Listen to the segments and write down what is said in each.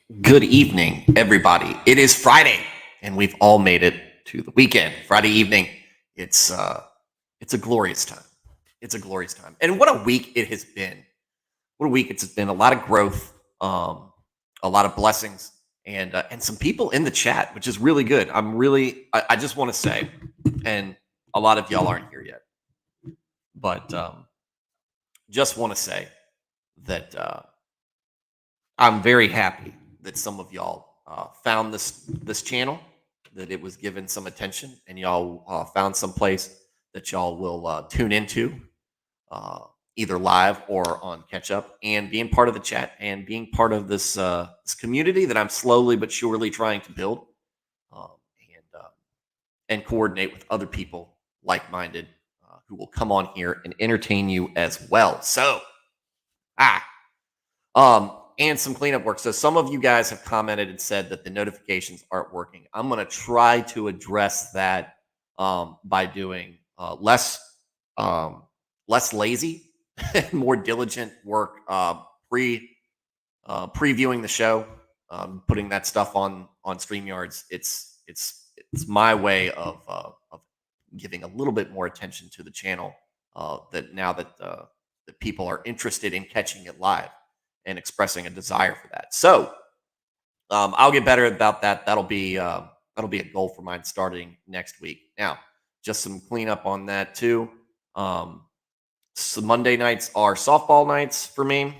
Good evening, everybody. It is Friday, and we've all made it to the weekend. Friday evening. It's a glorious time. It's a glorious time. And what a week it has been. What a week it's been. A lot of growth, a lot of blessings, and some people in the chat, which is really good. I just want to say, and a lot of y'all aren't here yet, but just want to say that I'm very happy that some of y'all found this channel, that it was given some attention, and y'all found some place that y'all will tune into, uh, either live or on catch up, and being part of the chat and being part of this community that I'm slowly but surely trying to build, um, and and coordinate with other people like-minded who will come on here and entertain you as well. So, ah, and some cleanup work. So some of you guys have commented and said that the notifications aren't working. I'm going to try to address that by doing less lazy, more diligent work, previewing the show, putting that stuff on StreamYards. It's my way of giving a little bit more attention to the channel. That now that the people are interested in catching it live and expressing a desire for that. So I'll get better about that. That'll be a goal for mine starting next week. Now, just some cleanup on that too. So Monday nights are softball nights for me,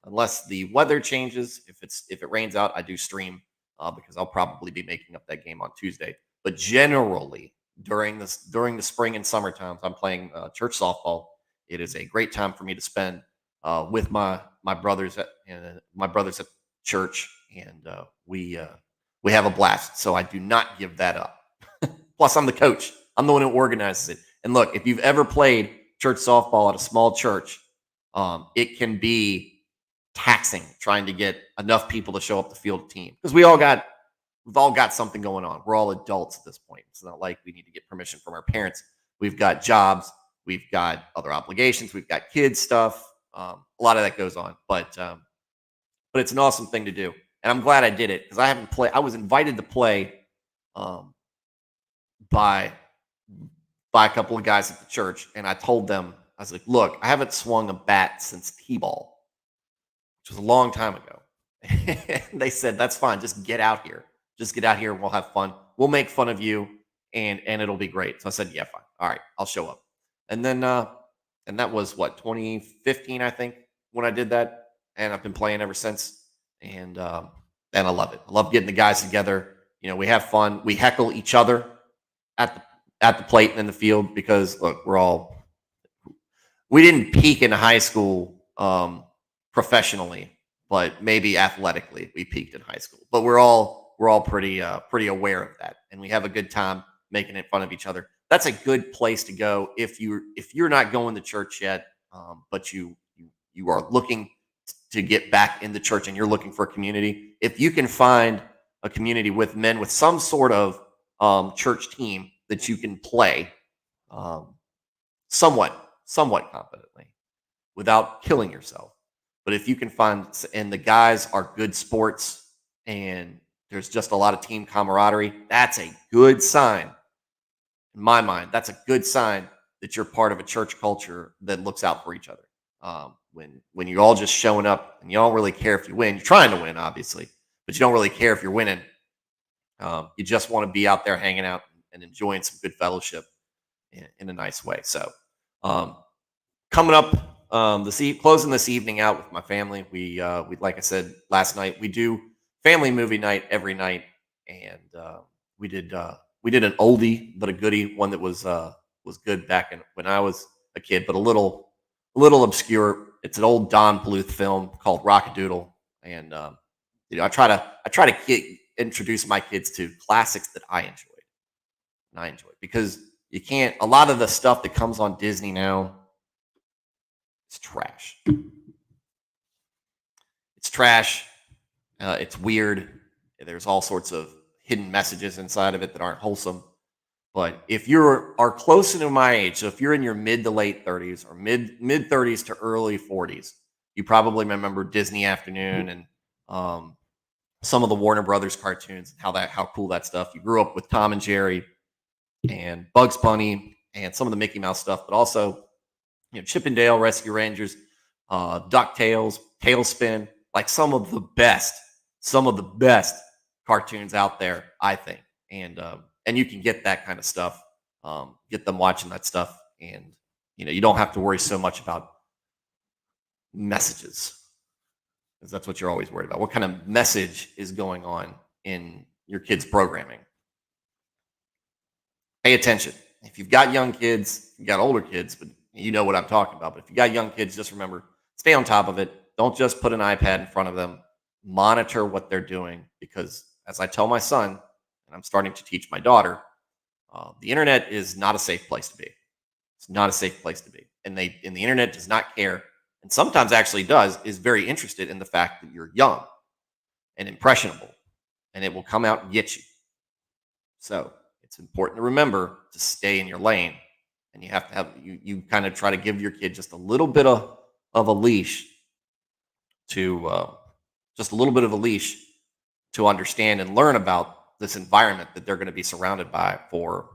unless the weather changes. If it rains out, I do stream because I'll probably be making up that game on Tuesday. But generally, during the spring and summer times, I'm playing church softball. It is a great time for me to spend with my brothers at church, and we have a blast. So I do not give that up. Plus, I'm the coach. I'm the one who organizes it. And look, if you've ever played church softball at a small church, it can be taxing trying to get enough people to show up to field a team, because we've all got something going on. We're all adults at this point. It's not like we need to get permission from our parents. We've got jobs. We've got other obligations. We've got kids stuff. A lot of that goes on, but it's an awesome thing to do, and I'm glad I did it, because I haven't played. I was invited to play by a couple of guys at the church, and I told them, I was like, "Look, I haven't swung a bat since t-ball, which was a long time ago." And they said, "That's fine. Just get out here. Just get out here, and we'll have fun. We'll make fun of you, and it'll be great." So I said, "Yeah, fine. All right, I'll show up." And then and that was what, 2015, I think, when I did that, and I've been playing ever since. And I love it. I love getting the guys together. You know, we have fun. We heckle each other at the plate and in the field, because look, we didn't peak in high school professionally, but maybe athletically we peaked in high school. But we're all pretty aware of that, and we have a good time making it fun of each other. That's a good place to go if you're not going to church yet, but you are looking to get back in the church, and you're looking for a community. If you can find a community with men with some sort of church team that you can play um, somewhat confidently without killing yourself. But if you can find, and the guys are good sports, and there's just a lot of team camaraderie, that's a good sign. In my mind, that's a good sign that you're part of a church culture that looks out for each other. When you're all just showing up and you don't really care if you win, you're trying to win, obviously, but you don't really care if you're winning. You just want to be out there hanging out and enjoying some good fellowship in a nice way. So, coming up, closing this evening out with my family. We like I said last night, we do family movie night every night, and we did an oldie but a goodie, one that was good back when I was a kid, but a little obscure. It's an old Don Bluth film called Rockadoodle, and I try to introduce my kids to classics that I enjoyed, because you can't. A lot of the stuff that comes on Disney now, it's trash. It's trash. It's weird. There's all sorts of hidden messages inside of it that aren't wholesome. But if you are close to my age, so if you're in your mid to late 30s, or mid 30s to early 40s, you probably remember Disney Afternoon and some of the Warner Brothers cartoons and how cool that stuff. You grew up with Tom and Jerry and Bugs Bunny and some of the Mickey Mouse stuff, but also Chip and Dale, Rescue Rangers, DuckTales, Tailspin, like some of the best cartoons out there, I think. And you can get that kind of stuff, get them watching that stuff, and you don't have to worry so much about messages, because that's what you're always worried about. What kind of message is going on in your kids' programming? Pay attention. If you've got young kids, you've got older kids, but you know what I'm talking about. But if you got young kids, just remember, stay on top of it. Don't just put an iPad in front of them. Monitor what they're doing, because as I tell my son, and I'm starting to teach my daughter, the internet is not a safe place to be. It's not a safe place to be. And the internet does not care, and sometimes actually is very interested in the fact that you're young and impressionable, and it will come out and get you. So it's important to remember to stay in your lane, and you have to have you kind of try to give your kid just a little bit of a leash to understand and learn about this environment that they're going to be surrounded by for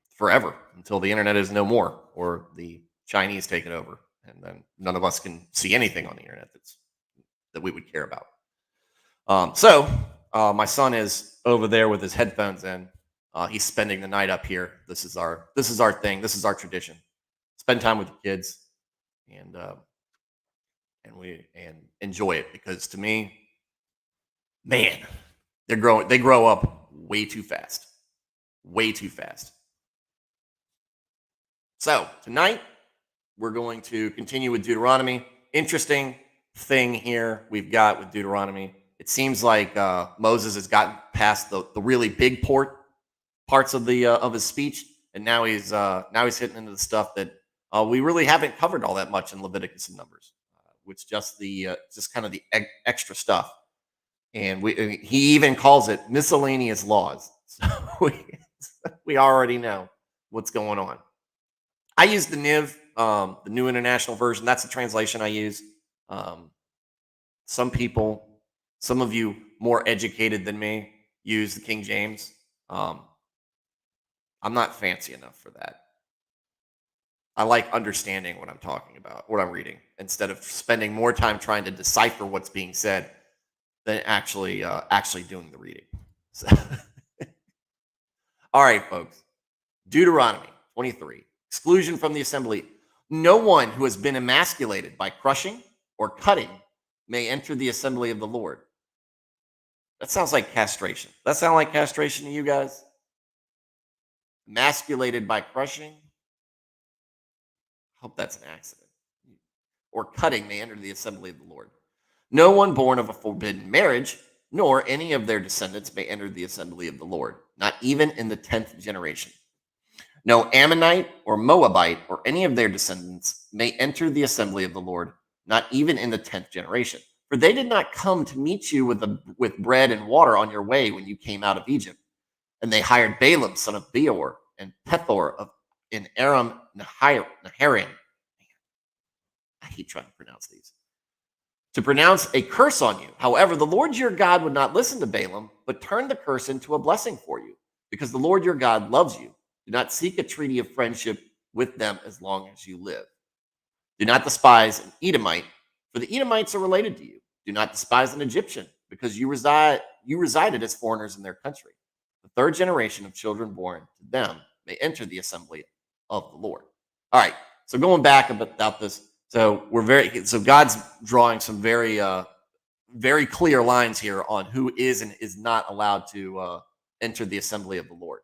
forever, until the internet is no more or the Chinese take it over, and then none of us can see anything on the internet that we would care about. So my son is over there with his headphones in. He's spending the night up here. This is our thing. This is our tradition. Spend time with the kids, and enjoy it, because to me, man, they grow up way too fast. Way too fast. So tonight we're going to continue with Deuteronomy. Interesting thing here we've got with Deuteronomy. It seems like Moses has gotten past the really big parts of his speech, and now he's hitting into the stuff that we really haven't covered all that much in Leviticus and Numbers, which just kind of the extra stuff. And he even calls it miscellaneous laws. So we already know what's going on. I use the NIV, the New International Version. That's the translation I use. Some of you more educated than me, use the King James. I'm not fancy enough for that. I like understanding what I'm talking about, what I'm reading, instead of spending more time trying to decipher what's being said than actually doing the reading. So all right, folks. Deuteronomy 23. Exclusion from the assembly. No one who has been emasculated by crushing or cutting may enter the assembly of the Lord. That sounds like castration. That sound like castration to you guys? Emasculated by crushing? Hope that's an accident. Or cutting may enter the assembly of the Lord. No one born of a forbidden marriage, nor any of their descendants may enter the assembly of the Lord, not even in the 10th generation. No Ammonite or Moabite or any of their descendants may enter the assembly of the Lord, not even in the 10th generation. For they did not come to meet you with bread and water on your way when you came out of Egypt. And they hired Balaam, son of Beor, and Pethor in Aram Naharaim. I hate trying to pronounce these. To pronounce a curse on you. However, the Lord your God would not listen to Balaam, but turned the curse into a blessing for you, because the Lord your God loves you. Do not seek a treaty of friendship with them as long as you live. Do not despise an Edomite, for the Edomites are related to you. Do not despise an Egyptian, because you resided as foreigners in their country. The third generation of children born to them may enter the assembly of the Lord. All right, so going back about this, so God's drawing some very very clear lines here on who is and is not allowed to enter the assembly of the Lord.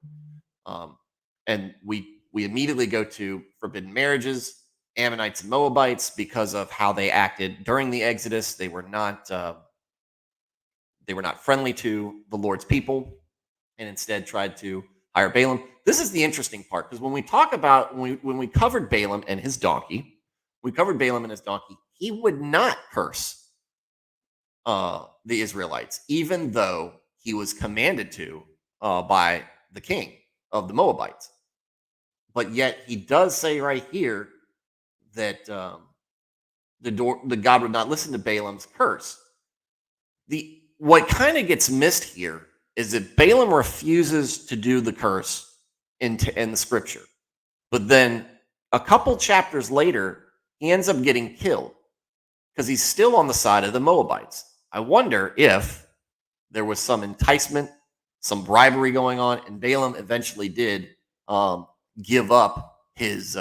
And we immediately go to forbidden marriages, Ammonites and Moabites, because of how they acted during the Exodus. They were not friendly to the Lord's people, and instead tried to hire Balaam. This is the interesting part, because when we talk about when we covered Balaam and his donkey, he would not curse the Israelites, even though he was commanded to by the king of the Moabites. But yet he does say right here that the God would not listen to Balaam's curse. The what kind of gets missed here is that Balaam refuses to do the curse in the scripture. But then a couple chapters later, he ends up getting killed because he's still on the side of the Moabites. I wonder if there was some enticement, some bribery going on, and Balaam eventually did give up his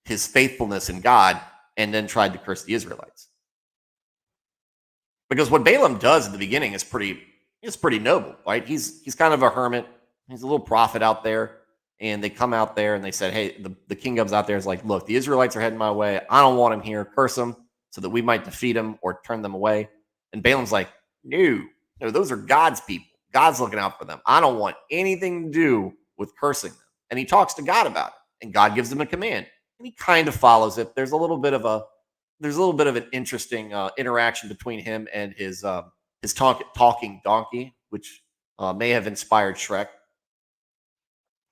faithfulness in God and then tried to curse the Israelites. Because what Balaam does at the beginning is pretty noble, right? He's kind of a hermit. He's a little prophet out there, and they come out there and they said, "Hey, the king comes out there is like, look, the Israelites are heading my way. I don't want them here. Curse them so that we might defeat them or turn them away." And Balaam's like, no, those are God's people. God's looking out for them. I don't want anything to do with cursing them. And he talks to God about it, and God gives him a command, and he kind of follows it. There's a little bit of an interesting interaction between him and his talking donkey, which may have inspired Shrek.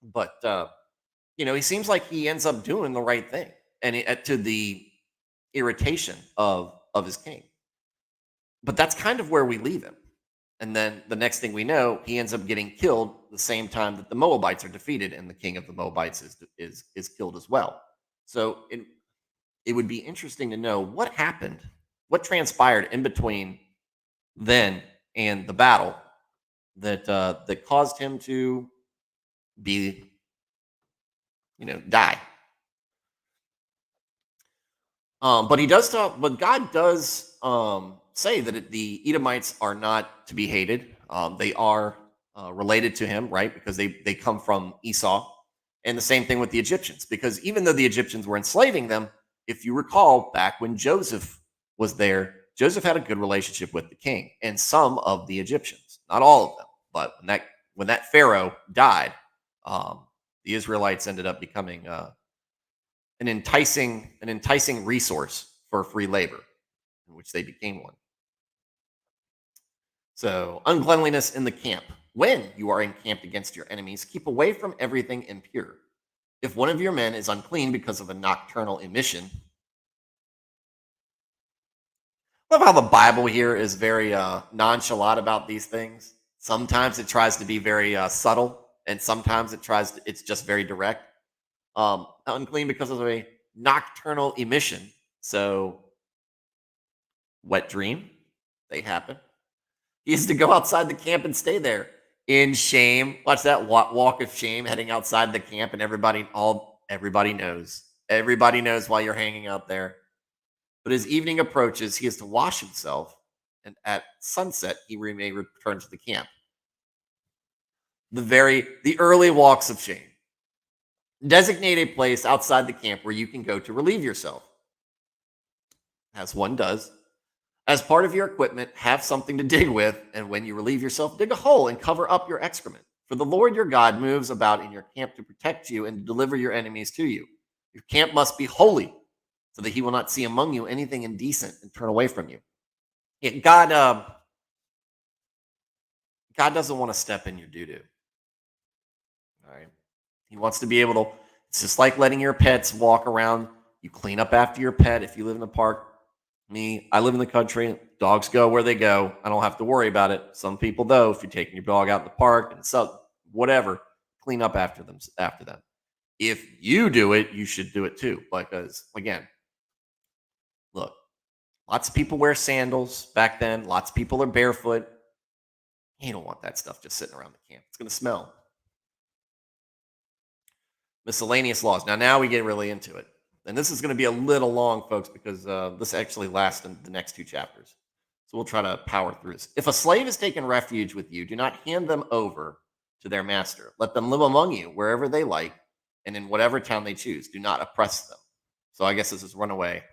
But he seems like he ends up doing the right thing, and to the irritation of his king. But that's kind of where we leave him. And then the next thing we know, he ends up getting killed the same time that the Moabites are defeated, and the king of the Moabites is killed as well. So it would be interesting to know what happened, what transpired in between then and the battle that caused him to be, die. But he does talk. But God does say that the Edomites are not to be hated. They are related to him, right? Because they come from Esau, and the same thing with the Egyptians. Because even though the Egyptians were enslaving them, if you recall, back when Joseph was there, Joseph had a good relationship with the king and some of the Egyptians, not all of them. But when that Pharaoh died, the Israelites ended up becoming an enticing resource for free labor, in which they became one. So, uncleanliness in the camp. When you are encamped against your enemies, keep away from everything impure. If one of your men is unclean because of a nocturnal emission, I love how the Bible here is very nonchalant about these things. Sometimes it tries to be very subtle, and sometimes it's just very direct. Unclean because of a nocturnal emission. So, wet dream, they happen. He has to go outside the camp and stay there in shame. Watch that walk of shame heading outside the camp, and everybody knows. Everybody knows why you're hanging out there. But as evening approaches, he has to wash himself, and at sunset, he may return to the camp. The early walks of shame. Designate a place outside the camp where you can go to relieve yourself, as one does. As part of your equipment, have something to dig with, and when you relieve yourself, dig a hole and cover up your excrement. For the Lord your God moves about in your camp to protect you and to deliver your enemies to you. Your camp must be holy, so that he will not see among you anything indecent and turn away from you. Yeah, God doesn't want to step in your doo-doo. All right. He wants to be able to, it's just like letting your pets walk around. You clean up after your pet if you live in the park. I live in the country. Dogs go where they go. I don't have to worry about it. Some people, though, if you're taking your dog out in the park and so whatever, clean up after them. If you do it, you should do it too. Because again, look, lots of people wear sandals back then. Lots of people are barefoot. You don't want that stuff just sitting around the camp. It's going to smell. Miscellaneous laws. Now we get really into it. And this is going to be a little long, folks, because this actually lasts in the next two chapters. So we'll try to power through this. If a slave has taken refuge with you, do not hand them over to their master. Let them live among you wherever they like and in whatever town they choose. Do not oppress them. So I guess this is runaway.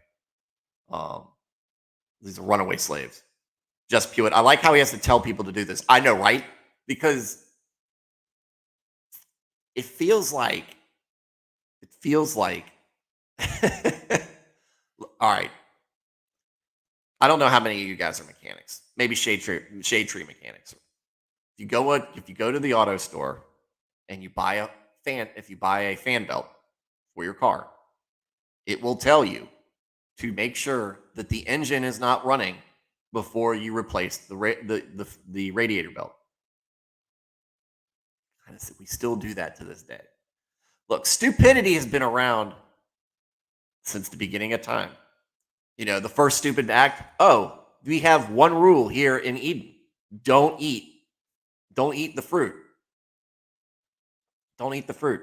These are runaway slaves. Just Pewitt. I like how he has to tell people to do this. I know, right? Because it feels like all right. I don't know how many of you guys are mechanics. Maybe shade tree mechanics. If you go to the auto store and you buy a fan belt for your car, it will tell you to make sure that the engine is not running before you replace the radiator belt. We still do that to this day. Look, stupidity has been around since the beginning of time. The first stupid act. Oh, we have one rule here in Eden: don't eat the fruit. Don't eat the fruit.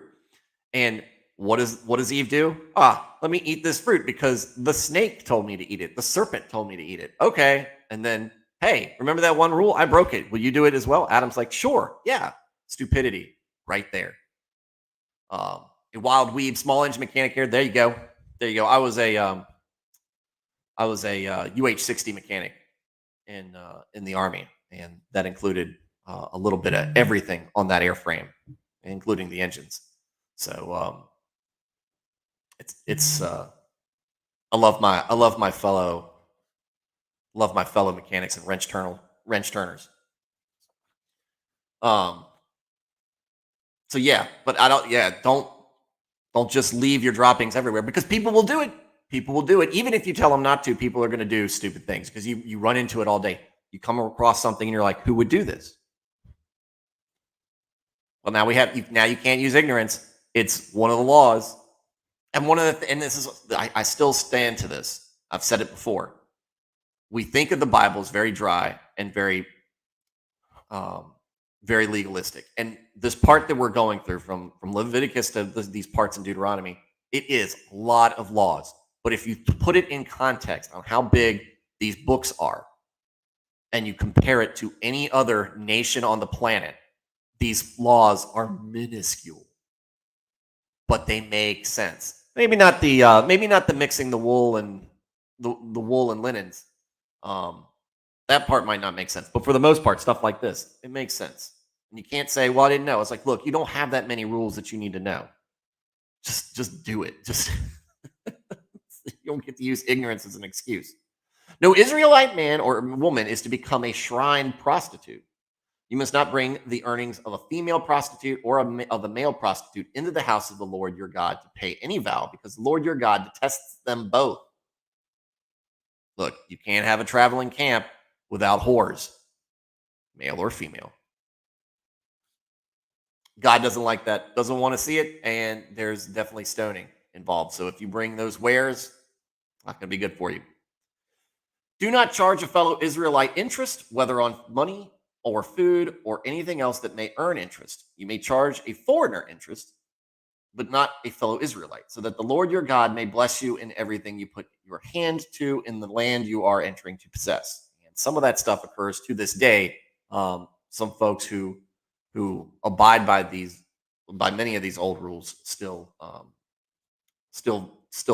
And what does Eve do? Let me eat this fruit because the snake told me to eat it. The serpent told me to eat it. Okay. And then, hey, remember that one rule? I broke it. Will you do it as well? Adam's like, sure. Yeah. Stupidity right there. A wild weeb, small engine mechanic here. There you go. I was a UH-60 mechanic in the Army, and that included a little bit of everything on that airframe, including the engines. So it's I love my fellow mechanics and wrench turners. So yeah, but don't just leave your droppings everywhere, because people will do it. People will do it. Even if you tell them not to, people are going to do stupid things because you run into it all day. You come across something and you're like, who would do this? Well, now you can't use ignorance. It's one of the laws. And this is, I still stand to this. I've said it before. We think of the Bible as very dry and very legalistic. And this part that we're going through from Leviticus to these parts in Deuteronomy, it is a lot of laws. But if you put it in context on how big these books are, and you compare it to any other nation on the planet, these laws are minuscule, but they make sense. Maybe not the mixing the wool and the wool and linens. That part might not make sense, but for the most part, stuff like this, it makes sense. And you can't say, "Well, I didn't know." It's like, look, you don't have that many rules that you need to know. Just do it. Just you don't get to use ignorance as an excuse. No Israelite man or woman is to become a shrine prostitute. You must not bring the earnings of a female prostitute or of a male prostitute into the house of the Lord your God to pay any vow, because the Lord your God detests them both. Look, you can't have a traveling camp without whores, male or female. God doesn't like that, doesn't want to see it, and there's definitely stoning involved. So if you bring those wares, not going to be good for you. Do not charge a fellow Israelite interest, whether on money or food or anything else that may earn interest. You may charge a foreigner interest, but not a fellow Israelite, so that the Lord your God may bless you in everything you put your hand to in the land you are entering to possess. And some of that stuff occurs to this day. Some folks who abide by many of these old rules still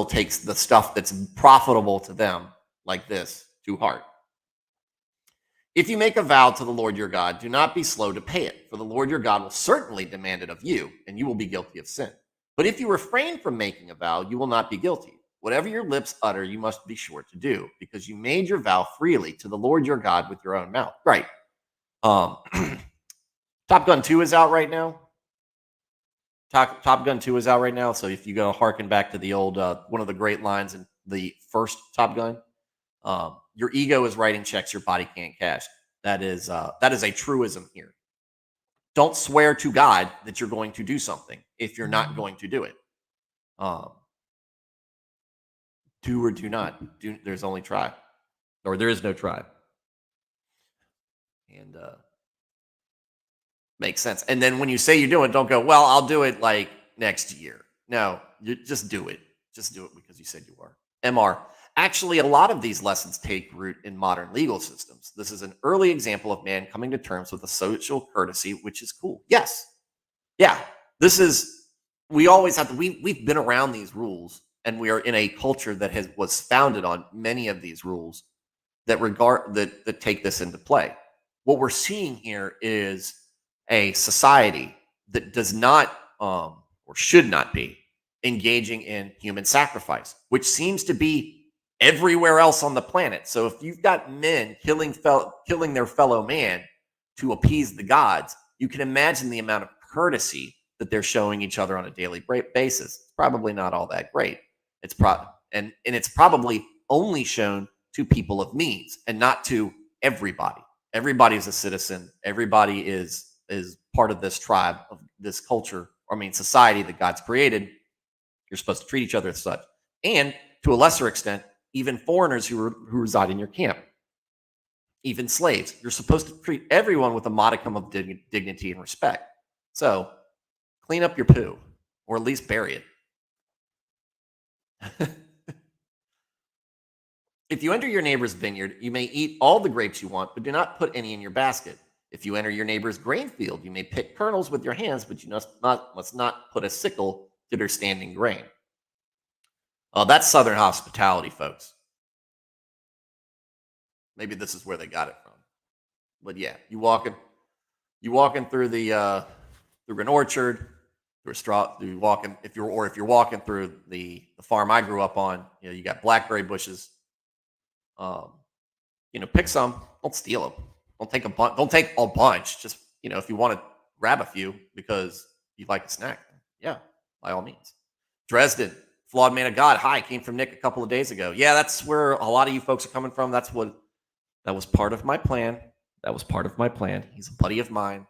takes the stuff that's profitable to them, like this, to heart. If you make a vow to the Lord your God, do not be slow to pay it, for the Lord your God will certainly demand it of you, and you will be guilty of sin. But if you refrain from making a vow, you will not be guilty. Whatever your lips utter, you must be sure to do, because you made your vow freely to the Lord your God with your own mouth. Right. Top Gun 2 is out right now. Top Gun 2 is out right now. So if you go harken back to the old, one of the great lines in the first Top Gun, your ego is writing checks your body can't cash. That is a truism here. Don't swear to God that you're going to do something if you're not going to do it. Do or do not. There's only try, or there is no try. And makes sense. And then when you say you do it, don't go, well, I'll do it like next year. No, you just do it. Just do it because you said you are. MR. Actually, a lot of these lessons take root in modern legal systems. This is an early example of man coming to terms with a social courtesy, which is cool. Yes. Yeah. We always have to, we've been around these rules, and we are in a culture that was founded on many of these rules that take this into play. What we're seeing here is a society that does not or should not be engaging in human sacrifice, which seems to be everywhere else on the planet. So if you've got men killing their fellow man to appease the gods, you can imagine the amount of courtesy that they're showing each other on a daily basis. It's probably not all that great. It's probably only shown to people of means and not to everybody. Everybody is a citizen. Everybody is part of this tribe, of this culture, or I mean society that God's created. You're supposed to treat each other as such. And to a lesser extent, even foreigners who reside in your camp, even slaves. You're supposed to treat everyone with a modicum of dignity and respect. So clean up your poo, or at least bury it. If you enter your neighbor's vineyard, you may eat all the grapes you want, but do not put any in your basket. If you enter your neighbor's grain field, you may pick kernels with your hands, but you must not put a sickle to their standing grain. That's Southern hospitality, folks. Maybe this is where they got it from. But yeah, you walking through the through an orchard, through a straw, through walking if you're walking through the farm I grew up on, you got blackberry bushes. Um, pick some. Don't steal them. Don't take a bunch. Don't take a bunch. Just if you want to grab a few because you like a snack, yeah, by all means. Dresden, Flawed Man of God. Hi, came from Nick a couple of days ago. Yeah, that's where a lot of you folks are coming from. That was part of my plan. That was part of my plan. He's a buddy of mine,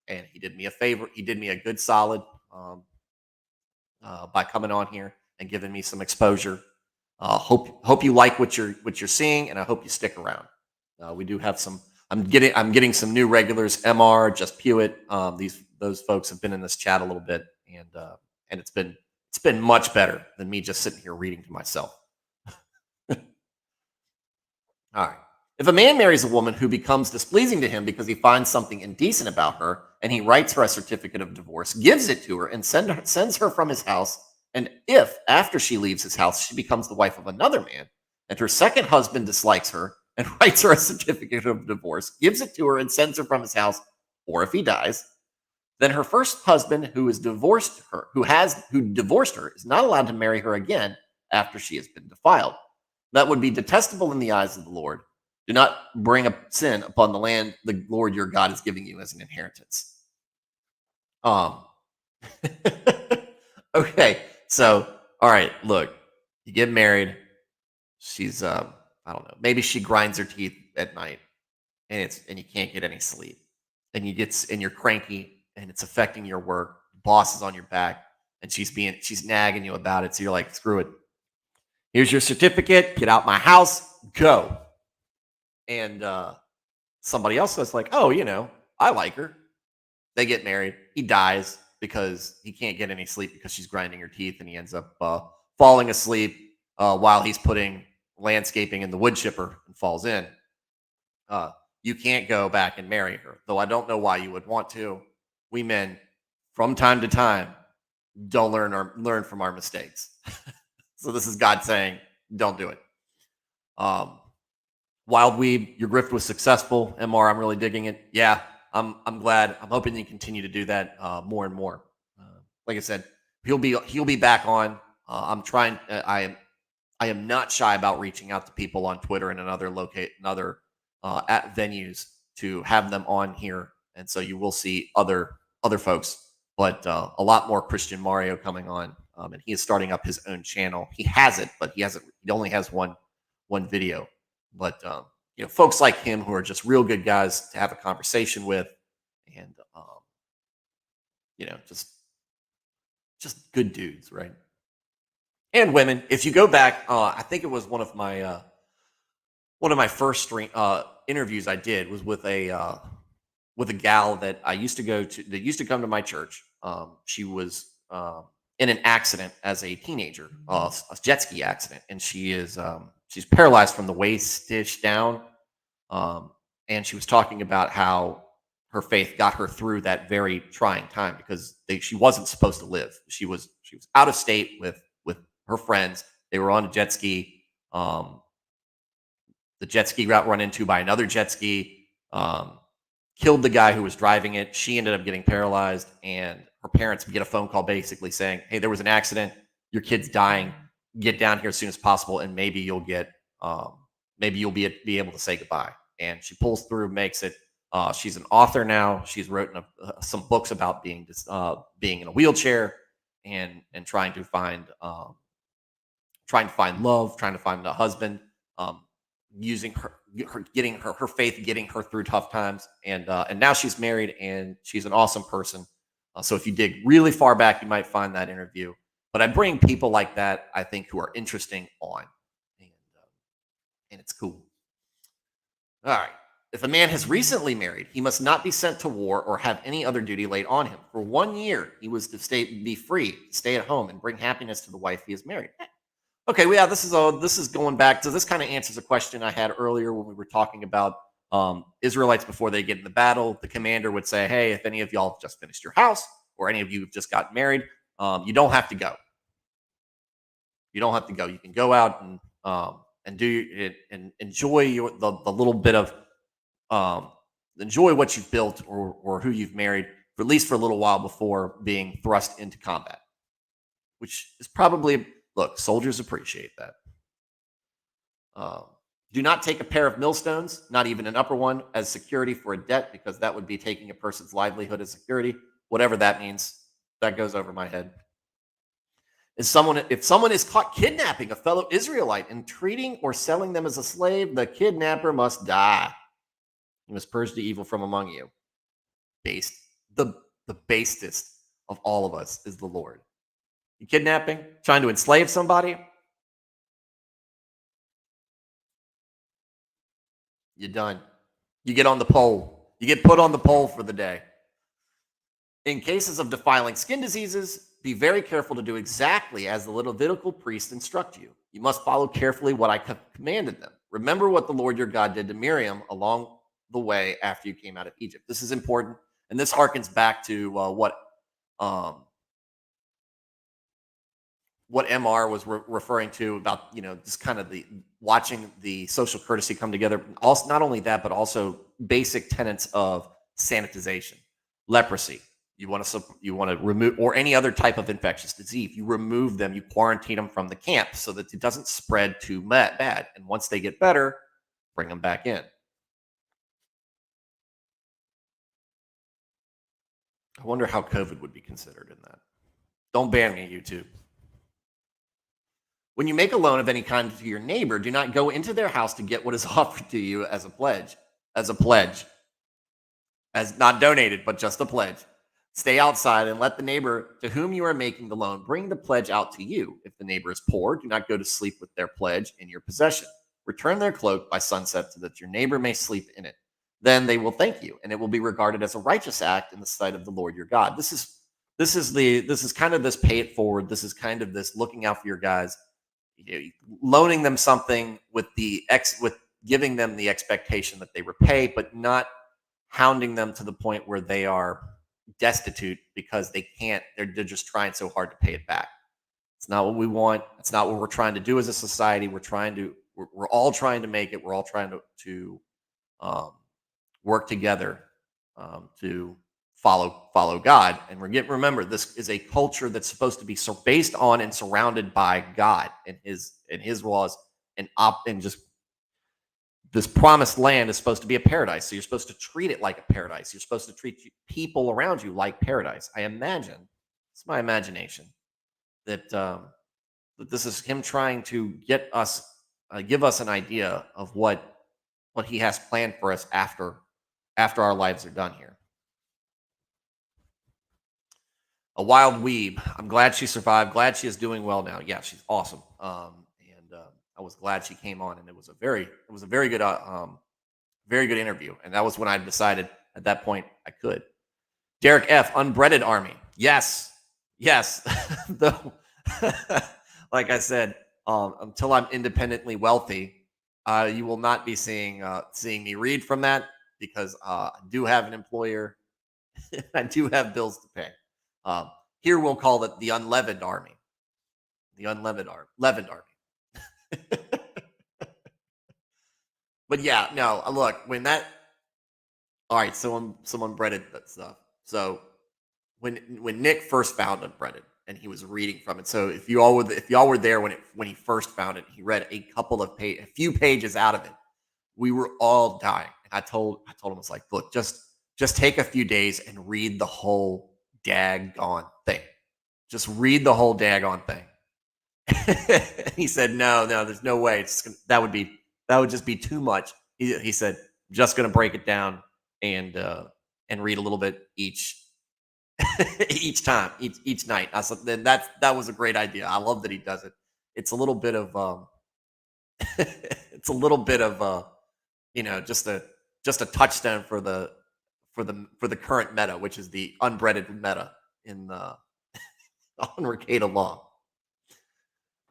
and he did me a favor. He did me a good solid by coming on here and giving me some exposure. Hope you like what you're seeing, and I hope you stick around. We do have some. I'm getting some new regulars. Mr. Just Pewitt. Those folks have been in this chat a little bit, and it's been much better than me just sitting here reading to myself. All right. If a man marries a woman who becomes displeasing to him because he finds something indecent about her, and he writes her a certificate of divorce, gives it to her, and sends her from his house, and if, after she leaves his house, she becomes the wife of another man, and her second husband dislikes her and writes her a certificate of divorce, gives it to her, and sends her from his house, or if he dies, then her first husband, who divorced her, is not allowed to marry her again after she has been defiled. That would be detestable in the eyes of the Lord. Do not bring a sin upon the land the Lord your God is giving you as an inheritance. Okay, so all right, look, you get married. She's I don't know, maybe she grinds her teeth at night, and you can't get any sleep, and you're cranky, and it's affecting your work. Boss is on your back, and she's nagging you about it. So you're like, screw it. Here's your certificate. Get out my house. Go. And somebody else was like, oh, I like her. They get married. He dies because he can't get any sleep because she's grinding her teeth, and he ends up falling asleep while he's putting landscaping in the wood chipper and falls in. You can't go back and marry her, though I don't know why you would want to. We men, from time to time, don't learn from our mistakes. So this is God saying, don't do it. Wild Weed, your grift was successful. MR, I'm really digging it. Yeah, I'm glad. I'm hoping you continue to do that more and more. Like I said, he'll be back on. I'm trying. I am not shy about reaching out to people on Twitter and another at venues to have them on here, and so you will see other folks, but a lot more Christian Mario coming on, and he is starting up his own channel. He has it, but he only has one video. But folks like him who are just real good guys to have a conversation with, and just good dudes, right? And women. If you go back, I think it was one of my first interviews I did was with a gal that I used to go to, that used to come to my church. She was in an accident as a teenager, a jet ski accident, and she's paralyzed from the waist-ish down. And she was talking about how her faith got her through that very trying time because she wasn't supposed to live. She was out of state with her friends. They were on a jet ski. The jet ski got run into by another jet ski. Killed the guy who was driving it. She ended up getting paralyzed, and her parents get a phone call basically saying, hey, there was an accident. Your kid's dying. Get down here as soon as possible, and maybe you'll be able to say goodbye. And she pulls through, makes it. She's an author now. She's written some books about being in a wheelchair and trying to find love, trying to find a husband. using her faith, getting her through tough times, and now she's married and she's an awesome person. So if you dig really far back, you might find that interview. But I bring people like that, I think, who are interesting on, and it's cool. All right. If a man has recently married, he must not be sent to war or have any other duty laid on him. For 1 year, he was to be free, to stay at home, and bring happiness to the wife he has married. Okay, well, yeah, this is going back to this kind of answers a question I had earlier when we were talking about Israelites before they get in the battle. The commander would say, "Hey, if any of y'all have just finished your house or any of you have just gotten married, you don't have to go. You don't have to go. You can go out and do it and enjoy the little bit of enjoy what you've built or who you've married for at least for a little while before being thrust into combat." Which is probably, look, soldiers appreciate that. Do not take a pair of millstones, not even an upper one, as security for a debt, because that would be taking a person's livelihood as security. Whatever that means, that goes over my head. If someone is caught kidnapping a fellow Israelite and treating or selling them as a slave, the kidnapper must die. You must purge the evil from among you. The basest of all of us is the Lord. You kidnapping, trying to enslave somebody, you're done. You get on the pole. You get put on the pole for the day. In cases of defiling skin diseases, be very careful to do exactly as the Levitical priests instruct you. You must follow carefully what I commanded them. Remember what the Lord your God did to Miriam along the way after you came out of Egypt. This is important, and this harkens back to what MR was referring to about, just kind of the watching the social courtesy come together. Also, not only that, but also basic tenets of sanitization, leprosy. You want to remove, or any other type of infectious disease. You remove them, you quarantine them from the camp so that it doesn't spread too bad. And once they get better, bring them back in. I wonder how COVID would be considered in that. Don't ban me, YouTube. When you make a loan of any kind to your neighbor, do not go into their house to get what is offered to you as a pledge. As not donated, but just a pledge. Stay outside and let the neighbor to whom you are making the loan bring the pledge out to you. If the neighbor is poor, do not go to sleep with their pledge in your possession. Return their cloak by sunset so that your neighbor may sleep in it. Then they will thank you, and it will be regarded as a righteous act in the sight of the Lord your God. This is kind of this pay it forward. This is kind of this looking out for your guys. Loaning them something with giving them the expectation that they repay, but not hounding them to the point where they are destitute because they can't. They're just trying so hard to pay it back. It's not what we want. It's not what we're trying to do as a society. We're all trying to make it. We're all trying to work together to follow God. And remember, this is a culture that's supposed to be based on and surrounded by God and his laws, and just this promised land is supposed to be a paradise. So you're supposed to treat it like a paradise. You're supposed to treat people around you like paradise. I imagine, it's my imagination, that this is him trying to give us an idea of what he has planned for us after our lives are done here. A wild weeb. I'm glad she survived. Glad she is doing well now. Yeah, she's awesome. And I was glad she came on, and it was a very good interview. And that was when I decided at that point I could. Derek F. Unbreaded Army. Yes. Though, like I said, until I'm independently wealthy, you will not be seeing me read from that, because I do have an employer. I do have bills to pay. Here we'll call it the unleavened army. The leavened army. But yeah, no, look, when that. All right, someone breaded that stuff. So when Nick first found Unbreaded and he was reading from it. So if y'all were there when he first found it, he read a few pages out of it. We were all dying. And I told him, I was like, look, just take a few days and read the whole daggone thing. Just read the whole daggone thing. He said, no, there's no way. That would be That would just be too much. He said, just going to break it down and read a little bit each each time, each night. I said, then that was a great idea. I love that he does it. It's a little bit of it's a little bit of just a touchstone for the current meta, which is the unbreaded meta in the on Ricada Law.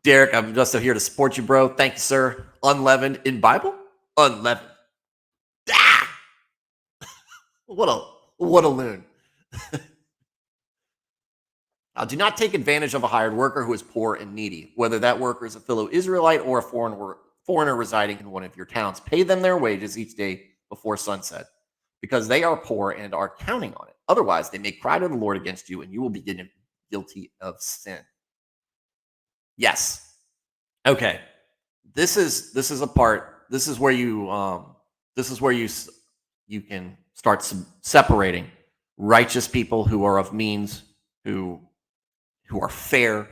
Derek, I'm just here to support you, bro. Thank you, sir. Unleavened in Bible? Unleavened. Ah! What a loon. Do not take advantage of a hired worker who is poor and needy, whether that worker is a fellow Israelite or a foreigner residing in one of your towns. Pay them their wages each day before sunset, because they are poor and are counting on it. Otherwise, they may cry to the Lord against you, and you will be guilty of sin. Yes. Okay. This is a part. This is where you you can start separating righteous people who are of means, who are fair,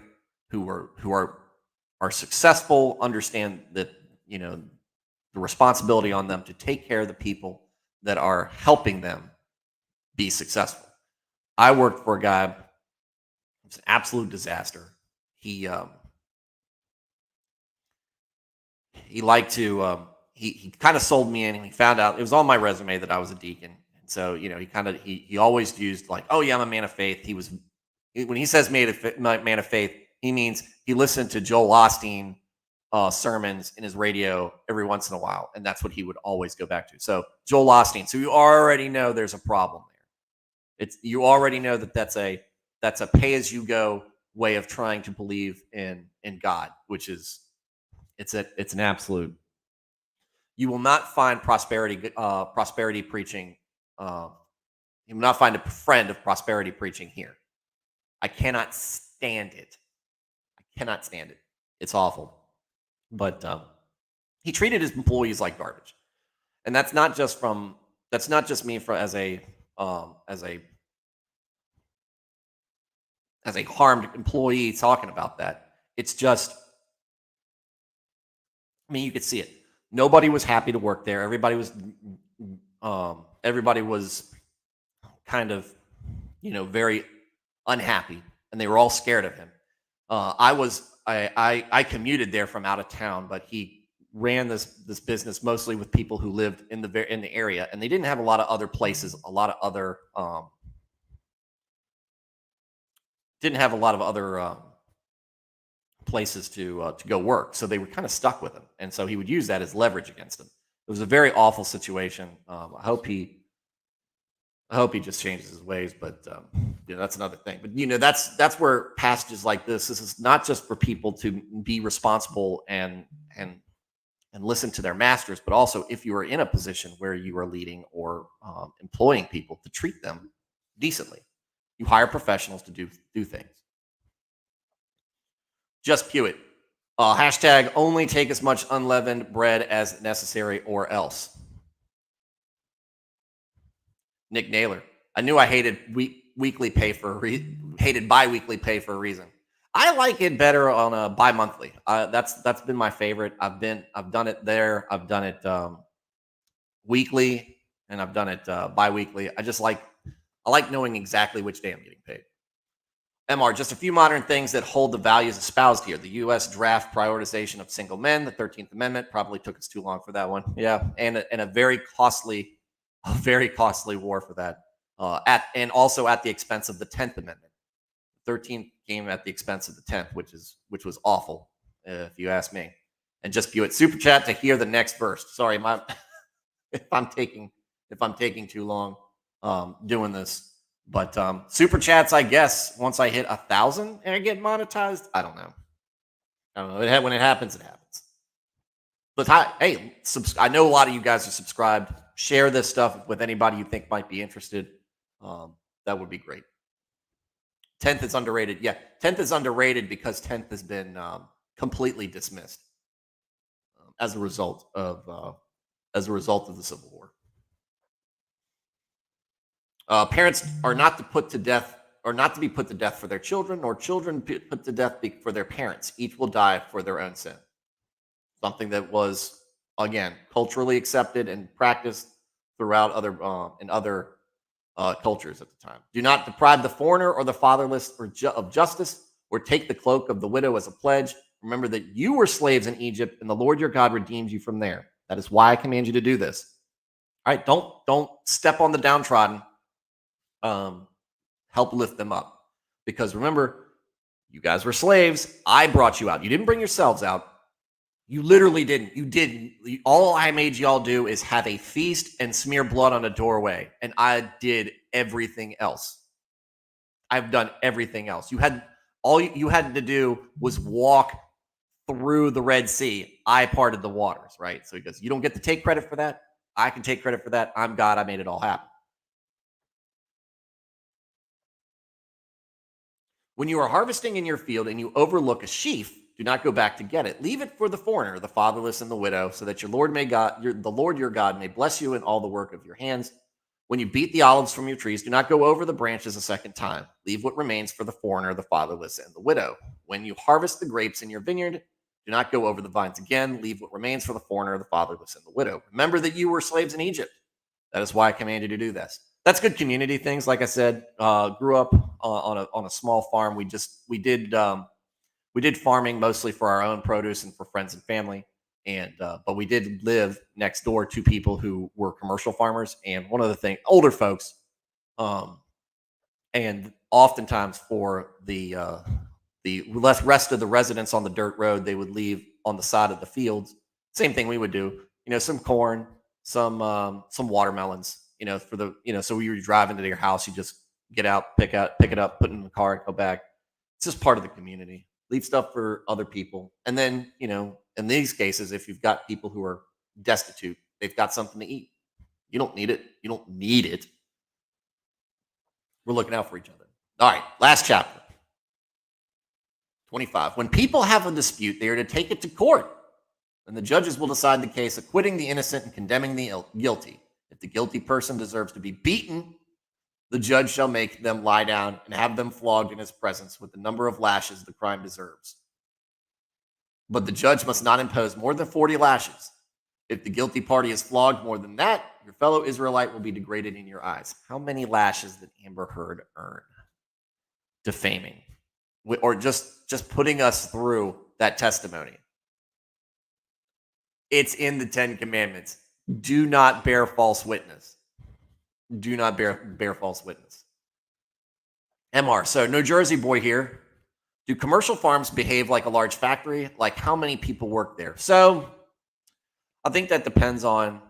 who are successful, understand that the responsibility on them to take care of the people that are helping them be successful. I worked for a guy. It was an absolute disaster. He liked to he kind of sold me in, and he found out it was on my resume that I was a deacon. And so he always used like, oh yeah, I'm a man of faith. When he says man of faith, he means he listened to Joel Osteen sermons in his radio every once in a while, and that's what he would always go back to. So Joel Osteen. So you already know there's a problem there. You already know that's a pay as you go way of trying to believe in God, which is it's an absolute. You will not find prosperity preaching. You will not find a friend of prosperity preaching here. I cannot stand it. It's awful. But he treated his employees like garbage, and that's not just me as a harmed employee talking about that. It's just, I mean, you could see it. Nobody was happy to work there. Everybody was kind of, very unhappy, and they were all scared of him. I commuted there from out of town, but he ran this business mostly with people who lived in the area, and they didn't have a lot of other places, places to go work. So they were kind of stuck with him, and so he would use that as leverage against them. It was a very awful situation. I hope he just changes his ways, but that's another thing. But that's where passages like this is not just for people to be responsible and listen to their masters, but also if you are in a position where you are leading or employing people, to treat them decently. You hire professionals to do things. Just Pewitt. Hashtag only take as much unleavened bread as necessary or else. Nick Naylor. I knew I hated weekly pay hated bi-weekly pay for a reason. I like it better on a bi-monthly. That's been my favorite. I've done it there. I've done it weekly, and I've done it bi-weekly. I like knowing exactly which day I'm getting paid. MR, just a few modern things that hold the values espoused here. The U.S. draft prioritization of single men, the 13th Amendment, probably took us too long for that one. Yeah, and a very costly war for that. And also at the expense of the 10th Amendment. 13th came at the expense of the 10th, which was awful, if you ask me. And just view it. Super chat to hear the next verse. Sorry, if I'm taking too long doing this. But super chats, I guess, once I hit 1,000 and I get monetized, I don't know. When it happens, it happens. But hey, I know a lot of you guys are subscribed. Share this stuff with anybody you think might be interested. That would be great. 10th is underrated. Yeah, 10th is underrated because 10th has been completely dismissed as a result of the Civil War. Parents are not to be put to death for their children, nor children put to death for their parents. Each will die for their own sin. Something that was Again, culturally accepted and practiced throughout other cultures at the time. Do not deprive the foreigner or the fatherless of justice, or take the cloak of the widow as a pledge. Remember that you were slaves in Egypt, and the Lord your God redeemed you from there. That is why I command you to do this. All right, don't step on the downtrodden. Help lift them up, because remember, you guys were slaves. I brought you out. You didn't bring yourselves out. You literally didn't. You didn't. All I made y'all do is have a feast and smear blood on a doorway, and I did everything else. I've done everything else. All you had to do was walk through the Red Sea. I parted the waters, right? So he goes, you don't get to take credit for that. I can take credit for that. I'm God. I made it all happen. When you are harvesting in your field and you overlook a sheaf, do not go back to get it. Leave it for the foreigner, the fatherless, and the widow, so that the Lord your God may bless you in all the work of your hands. When you beat the olives from your trees, do not go over the branches a second time. Leave what remains for the foreigner, the fatherless, and the widow. When you harvest the grapes in your vineyard, do not go over the vines again. Leave what remains for the foreigner, the fatherless, and the widow. Remember that you were slaves in Egypt. That is why I commanded you to do this. That's good community things. Like I said, grew up on a small farm. We did farming mostly for our own produce and for friends and family. And but we did live next door to people who were commercial farmers. And one of the things, older folks, and oftentimes for the rest of the residents on the dirt road, they would leave on the side of the fields. Same thing we would do. Some corn, some watermelons. So when you drive into your house, you just get out, pick it up, put it in the car, and go back. It's just part of the community. Leave stuff for other people, and then in these cases, if you've got people who are destitute, they've got something to eat. You don't need it. You don't need it. We're looking out for each other. All right, last chapter. 25. When people have a dispute, they are to take it to court, and the judges will decide the case, acquitting the innocent and condemning the guilty. If the guilty person deserves to be beaten, the judge shall make them lie down and have them flogged in his presence with the number of lashes the crime deserves. But the judge must not impose more than 40 lashes. If the guilty party is flogged more than that, your fellow Israelite will be degraded in your eyes. How many lashes did Amber Heard earn? Defaming. Or just putting us through that testimony. It's in the 10 Commandments. Do not bear false witness. Do not bear false witness. MR. So New Jersey boy here. Do commercial farms behave like a large factory? Like, how many people work there? So I think that depends on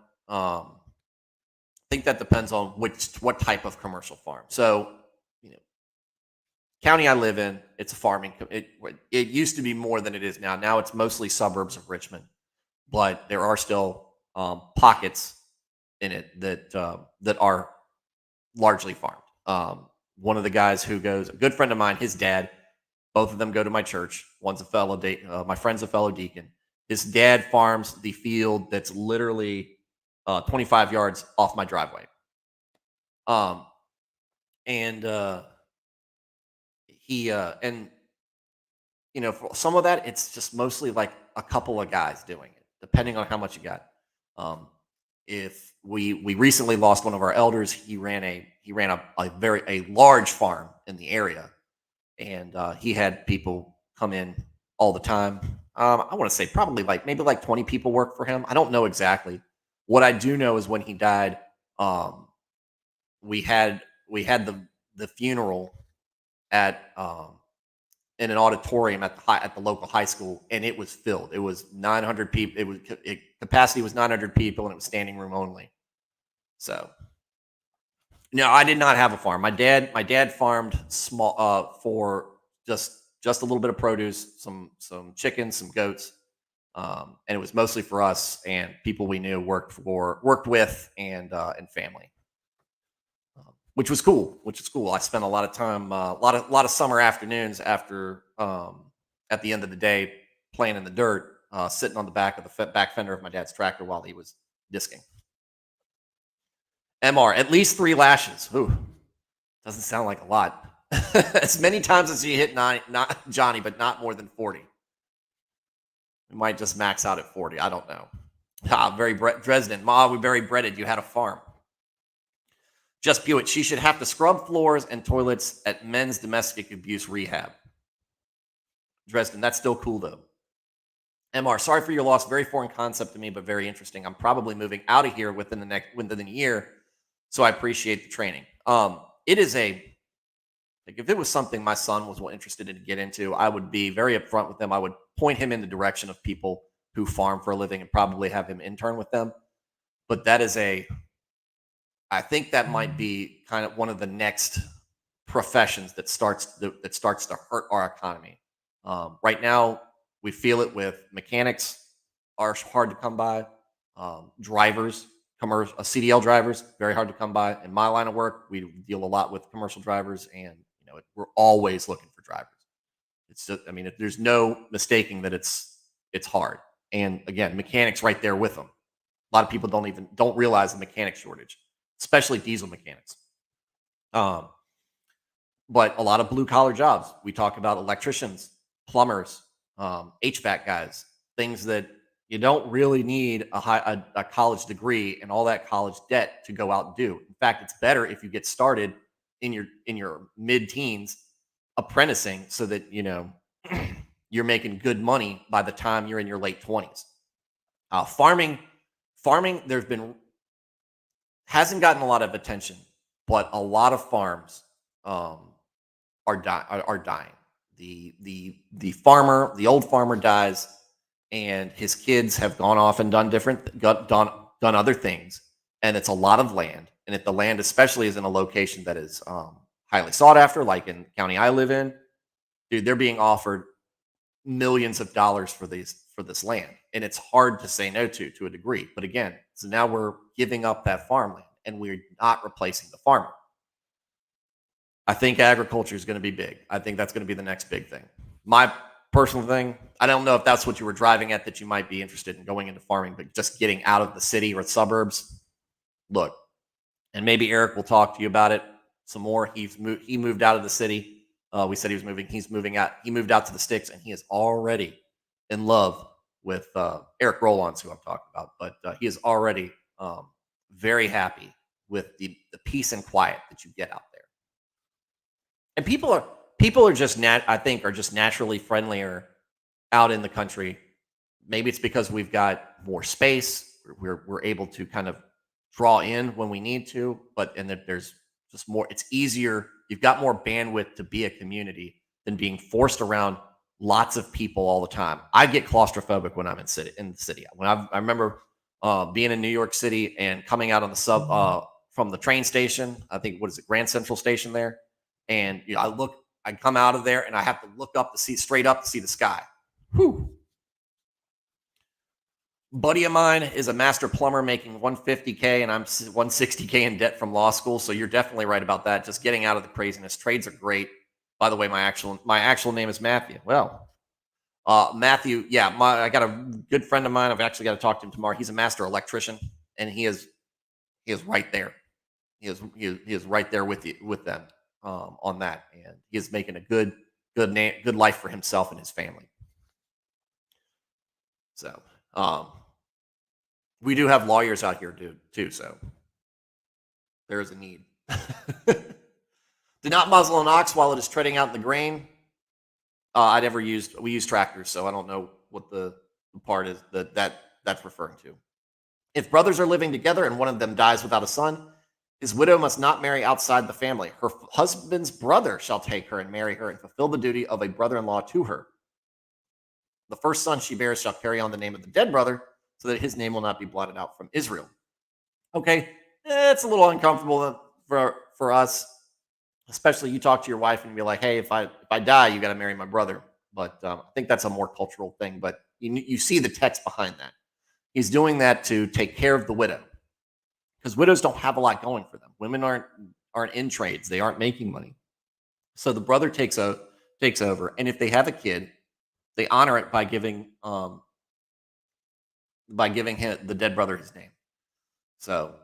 what type of commercial farm. So, county I live in, it's a farming. It used to be more than it is now. Now it's mostly suburbs of Richmond, but there are still pockets in it that are largely farmed. One of the guys who goes, a good friend of mine, his dad, both of them go to my church. One's my friend's a fellow deacon. His dad farms the field that's literally 25 yards off my driveway. For some of that, it's just mostly like a couple of guys doing it, depending on how much you got. If we recently lost one of our elders, he ran a large farm in the area, and he had people come in all the time. I want to say probably maybe 20 people work for him. I don't know exactly. What I do know is when he died, we had the funeral at in an auditorium at the local high school, and it was filled. It was 900 people. Capacity was 900 people, and it was standing room only. So, no, I did not have a farm. My dad farmed small for just a little bit of produce, some chickens, some goats, and it was mostly for us and people we knew, worked with, and family. Which was cool. I spent a lot of time, a lot of summer afternoons after, at the end of the day, playing in the dirt, sitting on the back of the back fender of my dad's tractor while he was disking. MR, at least 3 lashes. Ooh, doesn't sound like a lot. As many times as you hit not Johnny, but not more than 40. We might just max out at 40. I don't know. Dresden. Ma, we very breaded. You had a farm. Just Pewitt. She should have to scrub floors and toilets at men's domestic abuse rehab. Dresden. That's still cool though. MR, sorry for your loss. Very foreign concept to me, but very interesting. I'm probably moving out of here within a year, so I appreciate the training. It is if it was something my son was interested in to get into, I would be very upfront with him. I would point him in the direction of people who farm for a living and probably have him intern with them. But I think that might be kind of one of the next professions that starts to hurt our economy. Right now, we feel it with mechanics are hard to come by. Drivers, CDL drivers, very hard to come by. In my line of work, we deal a lot with commercial drivers, and we're always looking for drivers. It's just, there's no mistaking that it's hard. And again, mechanics right there with them. A lot of people don't realize the mechanic shortage, especially diesel mechanics. But a lot of blue collar jobs. We talk about electricians, plumbers, HVAC guys, things that you don't really need a college degree and all that college debt to go out and do. In fact, it's better if you get started in your mid-teens apprenticing so that you're making good money by the time you're in your late 20s. Farming hasn't gotten a lot of attention, but a lot of farms are dying. The old farmer dies, and his kids have gone off and done other things, and it's a lot of land. And if the land especially is in a location that is highly sought after, like in the county I live in, dude, they're being offered millions of dollars for this land, and it's hard to say no to a degree. But again, so now we're giving up that farmland, and we're not replacing the farmer. I think agriculture is going to be big. I think that's going to be the next big thing. My personal thing, I don't know if that's what you were driving at, that you might be interested in going into farming, but just getting out of the city or suburbs. Look, and maybe Eric will talk to you about it some more. He moved out of the city. We said he was moving. He's moving out. He moved out to the sticks, and he is already in love with Eric Rollins, who I'm talking about. But he is already very happy with the peace and quiet that you get out there. And people are just I think are just naturally friendlier out in the country. Maybe it's because we've got more space. We're able to kind of draw in when we need to, and that there's just more. It's easier. You've got more bandwidth to be a community than being forced around lots of people all the time. I get claustrophobic when I'm in the city. When I remember being in New York City and coming out on the from the train station. I think, what is it, Grand Central Station there? And I come out of there and I have to look up straight up to see the sky. Whew. Buddy of mine is a master plumber making $150K, and I'm $160K in debt from law school. So you're definitely right about that. Just getting out of the craziness. Trades are great. By the way, my actual name is Matthew. Well, Matthew, yeah, I got a good friend of mine. I've actually got to talk to him tomorrow. He's a master electrician, and he is right there. He is right there with them on that, and he is making a good life for himself and his family. So we do have lawyers out here too, so there is a need. Do not muzzle an ox while it is treading out in the grain. We use tractors, so I don't know what the part is that's referring to. If brothers are living together and one of them dies without a son, his widow must not marry outside the family. Her husband's brother shall take her and marry her and fulfill the duty of a brother-in-law to her. The first son she bears shall carry on the name of the dead brother, so that his name will not be blotted out from Israel. Okay, it's a little uncomfortable for us, especially you talk to your wife and be like, hey, if I die, you got to marry my brother. But I think that's a more cultural thing. But you see the text behind that. He's doing that to take care of the widow, because widows don't have a lot going for them. Women aren't in trades; they aren't making money. So the brother takes over, and if they have a kid, they honor it by giving him, the dead brother, his name. So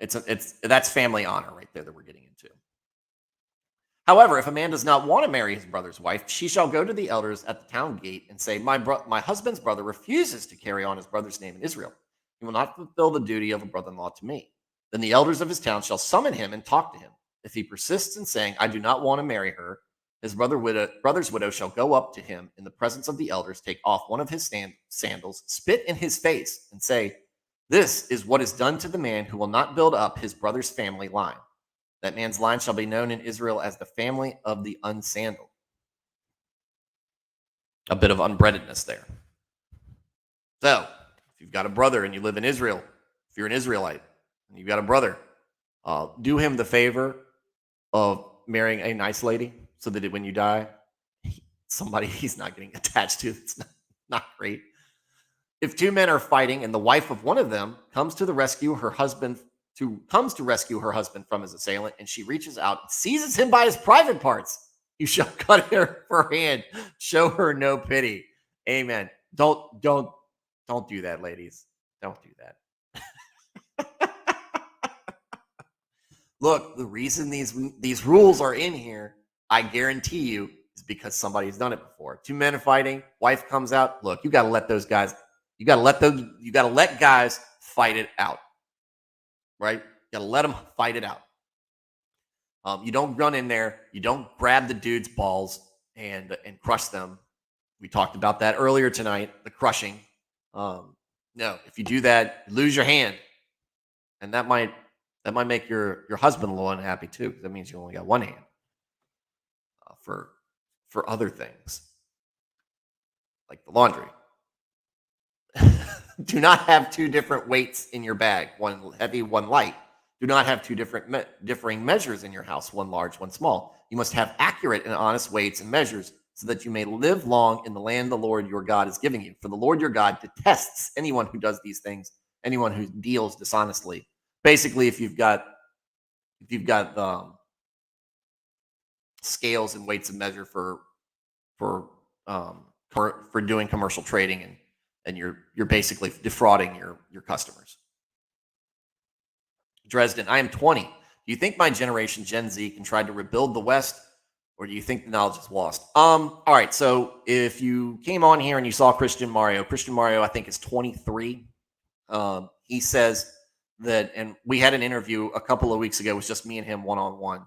that's family honor right there that we're getting into. However, if a man does not want to marry his brother's wife, she shall go to the elders at the town gate and say, my husband's brother refuses to carry on his brother's name in Israel. He will not fulfill the duty of a brother-in-law to me. Then the elders of his town shall summon him and talk to him. If he persists in saying, I do not want to marry her, his brother's widow shall go up to him in the presence of the elders, take off one of his sandals, spit in his face, and say, this is what is done to the man who will not build up his brother's family line. That man's line shall be known in Israel as the family of the unsandaled. A bit of unbreadedness there. So, if you've got a brother and you live in Israel, if you're an Israelite and you've got a brother, do him the favor of marrying a nice lady so that when you die, somebody he's not getting attached to, it's not great. If two men are fighting and the wife of one of them comes to rescue her husband from his assailant, and she reaches out and seizes him by his private parts, you shall cut her hand, show her no pity. Amen. Don't do that, ladies. Don't do that. Look, the reason these rules are in here, I guarantee you, is because somebody's done it before. Two men are fighting, wife comes out. Look, you got to let those guys. You got to let guys fight it out, right? You got to let them fight it out. You don't run in there. You don't grab the dude's balls and crush them. We talked about that earlier tonight, the crushing. No, if you do that, you lose your hand, and that might make your husband a little unhappy too, because that means you only got one hand for other things like the laundry. Do not have two different weights in your bag, one heavy, one light. Do not have two differing measures in your house, one large, one small. You must have accurate and honest weights and measures so that you may live long in the land the Lord your God is giving you. For the Lord your God detests anyone who does these things, anyone who deals dishonestly. Basically, if you've got scales and weights of measure for doing commercial trading, and you're basically defrauding your customers. Dresden, I am 20. Do you think my generation, Gen Z, can try to rebuild the West, or do you think the knowledge is lost? All right. So if you came on here and you saw Christian Mario, I think is 23. He says that, and we had an interview a couple of weeks ago. It was just me and him one-on-one.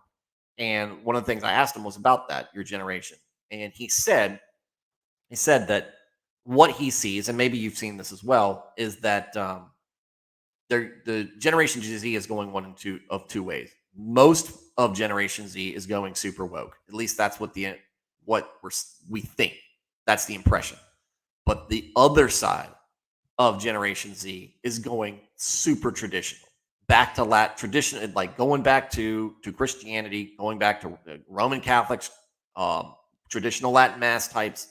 And one of the things I asked him was about that, your generation. And he said that what he sees, and maybe you've seen this as well, is that the Generation Z is going one of two ways. Most of Generation Z is going super woke. At least that's what we think. That's the impression. But the other side of Generation Z is going super traditional, back to tradition, like going back to Christianity, going back to Roman Catholics, traditional Latin Mass types,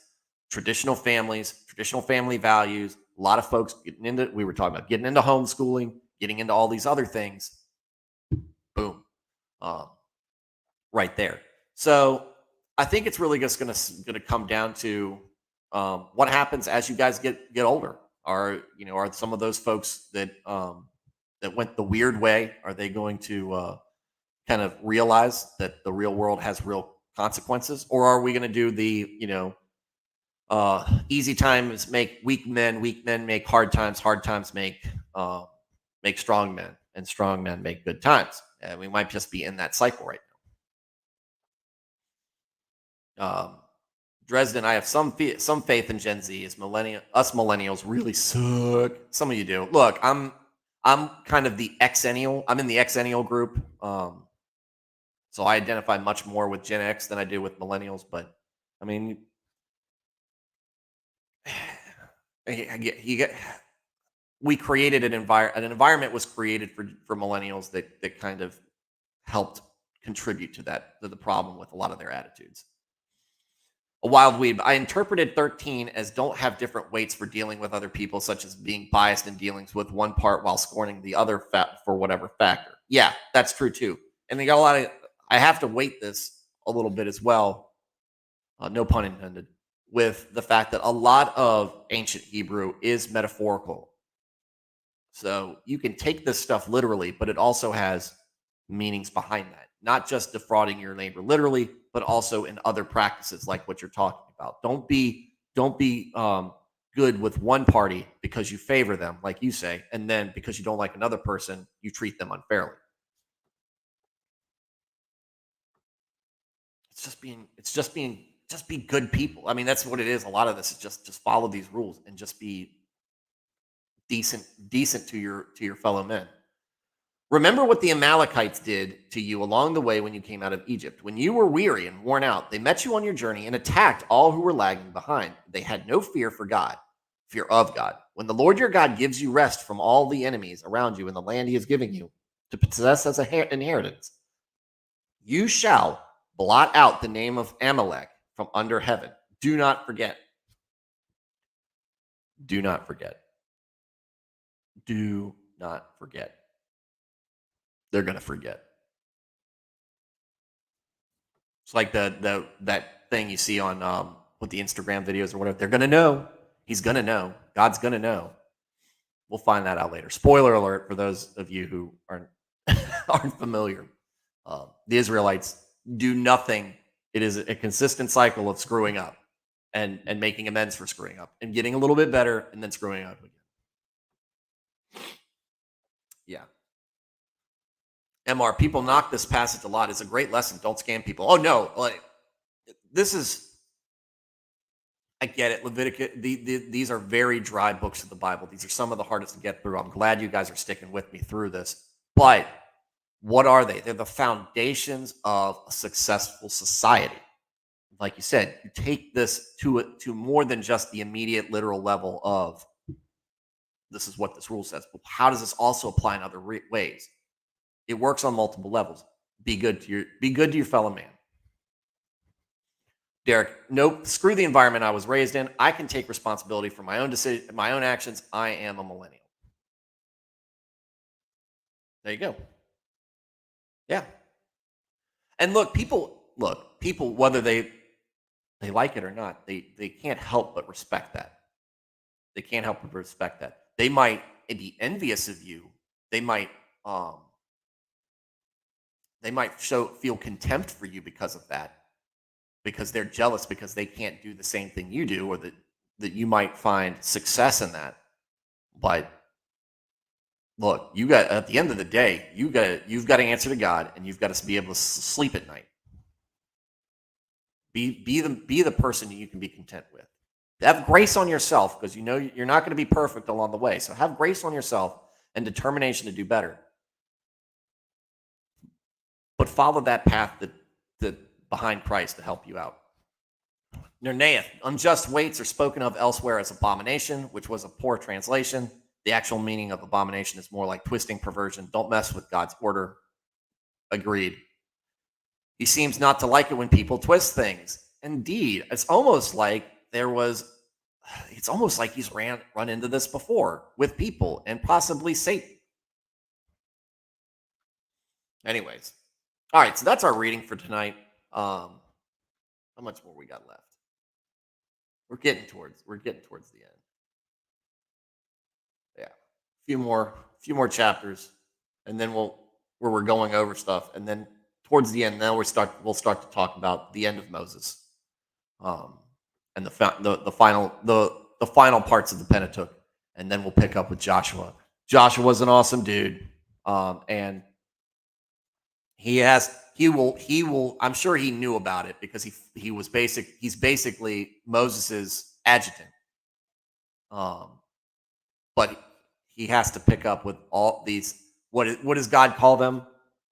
traditional families, traditional family values. A lot of folks getting into homeschooling, getting into all these other things. Boom. Right there. So I think it's really just going to come down to what happens as you guys get older. Are some of those folks that went the weird way, are they going to kind of realize that the real world has real consequences? Or are we going to do the, easy times make weak men make hard times make strong men, and strong men make good times? And we might just be in that cycle right now. Dresden, I have some faith in Gen Z. Us millennials really suck. Some of you do. Look, I'm kind of the Xennial. I'm in the Xennial group. So I identify much more with Gen X than I do with millennials. But I mean, we created an environment was created for millennials that kind of helped contribute to the problem with a lot of their attitudes. A wild weed. I interpreted 13 as don't have different weights for dealing with other people, such as being biased in dealings with one part while scorning the other for whatever factor. Yeah, that's true too. And they got a lot of. I have to weight this a little bit as well. No pun intended. With the fact that a lot of ancient Hebrew is metaphorical. So you can take this stuff literally, but it also has meanings behind that. Not just defrauding your neighbor literally, but also in other practices like what you're talking about. Don't be good good with one party because you favor them, like you say, and then because you don't like another person, you treat them unfairly. Just be good people. I mean, that's what it is. A lot of this is just follow these rules and just be decent to your fellow men. Remember what the Amalekites did to you along the way when you came out of Egypt. When you were weary and worn out, they met you on your journey and attacked all who were lagging behind. They had no fear of God. When the Lord your God gives you rest from all the enemies around you in the land he is giving you to possess as an inheritance, you shall blot out the name of Amalek from under heaven. Do not forget. Do not forget. Do not forget. They're going to forget. It's like that thing you see on with the Instagram videos or whatever. They're going to know. He's going to know. God's going to know. We'll find that out later. Spoiler alert for those of you who aren't familiar. The Israelites do nothing. It is a consistent cycle of screwing up and making amends for screwing up and getting a little bit better and then screwing up again. Yeah. MR, people knock this passage a lot. It's a great lesson. Don't scam people. Oh, no. This is, I get it. Leviticus, these are very dry books of the Bible. These are some of the hardest to get through. I'm glad you guys are sticking with me through this. But what are they? They're the foundations of a successful society. Like you said, you take this to more than just the immediate literal level of this is what this rule says. But how does this also apply in other ways? It works on multiple levels. Be good to your fellow man. Derek, nope. Screw the environment I was raised in. I can take responsibility for my own decision, my own actions. I am a millennial. There you go. Yeah. And people, whether they like it or not, they can't help but respect that. They can't help but respect that. They might be envious of you. They might feel contempt for you because of that, because they're jealous because they can't do the same thing you do, or that you might find success in that. But look, at the end of the day, you've got to answer to God, and you've got to be able to sleep at night. Be the person you can be content with. Have grace on yourself, because you know you're not going to be perfect along the way. So have grace on yourself and determination to do better. But follow that path that behind Christ to help you out. Nerneath, unjust weights are spoken of elsewhere as abomination, which was a poor translation. The actual meaning of abomination is more like twisting, perversion. Don't mess with God's order. Agreed. He seems not to like it when people twist things. Indeed, it's almost like he's run into this before with people and possibly Satan. Anyways. All right, so that's our reading for tonight. How much more we got left? We're getting towards the end. Yeah, a few more chapters, and then we're going over stuff, and then towards the end, now we'll start to talk about the end of Moses, and the final parts of the Pentateuch, and then we'll pick up with Joshua. Joshua's an awesome dude, and he will I'm sure he knew about it, because he's basically Moses's adjutant. But he has to pick up with all these, what does God call them?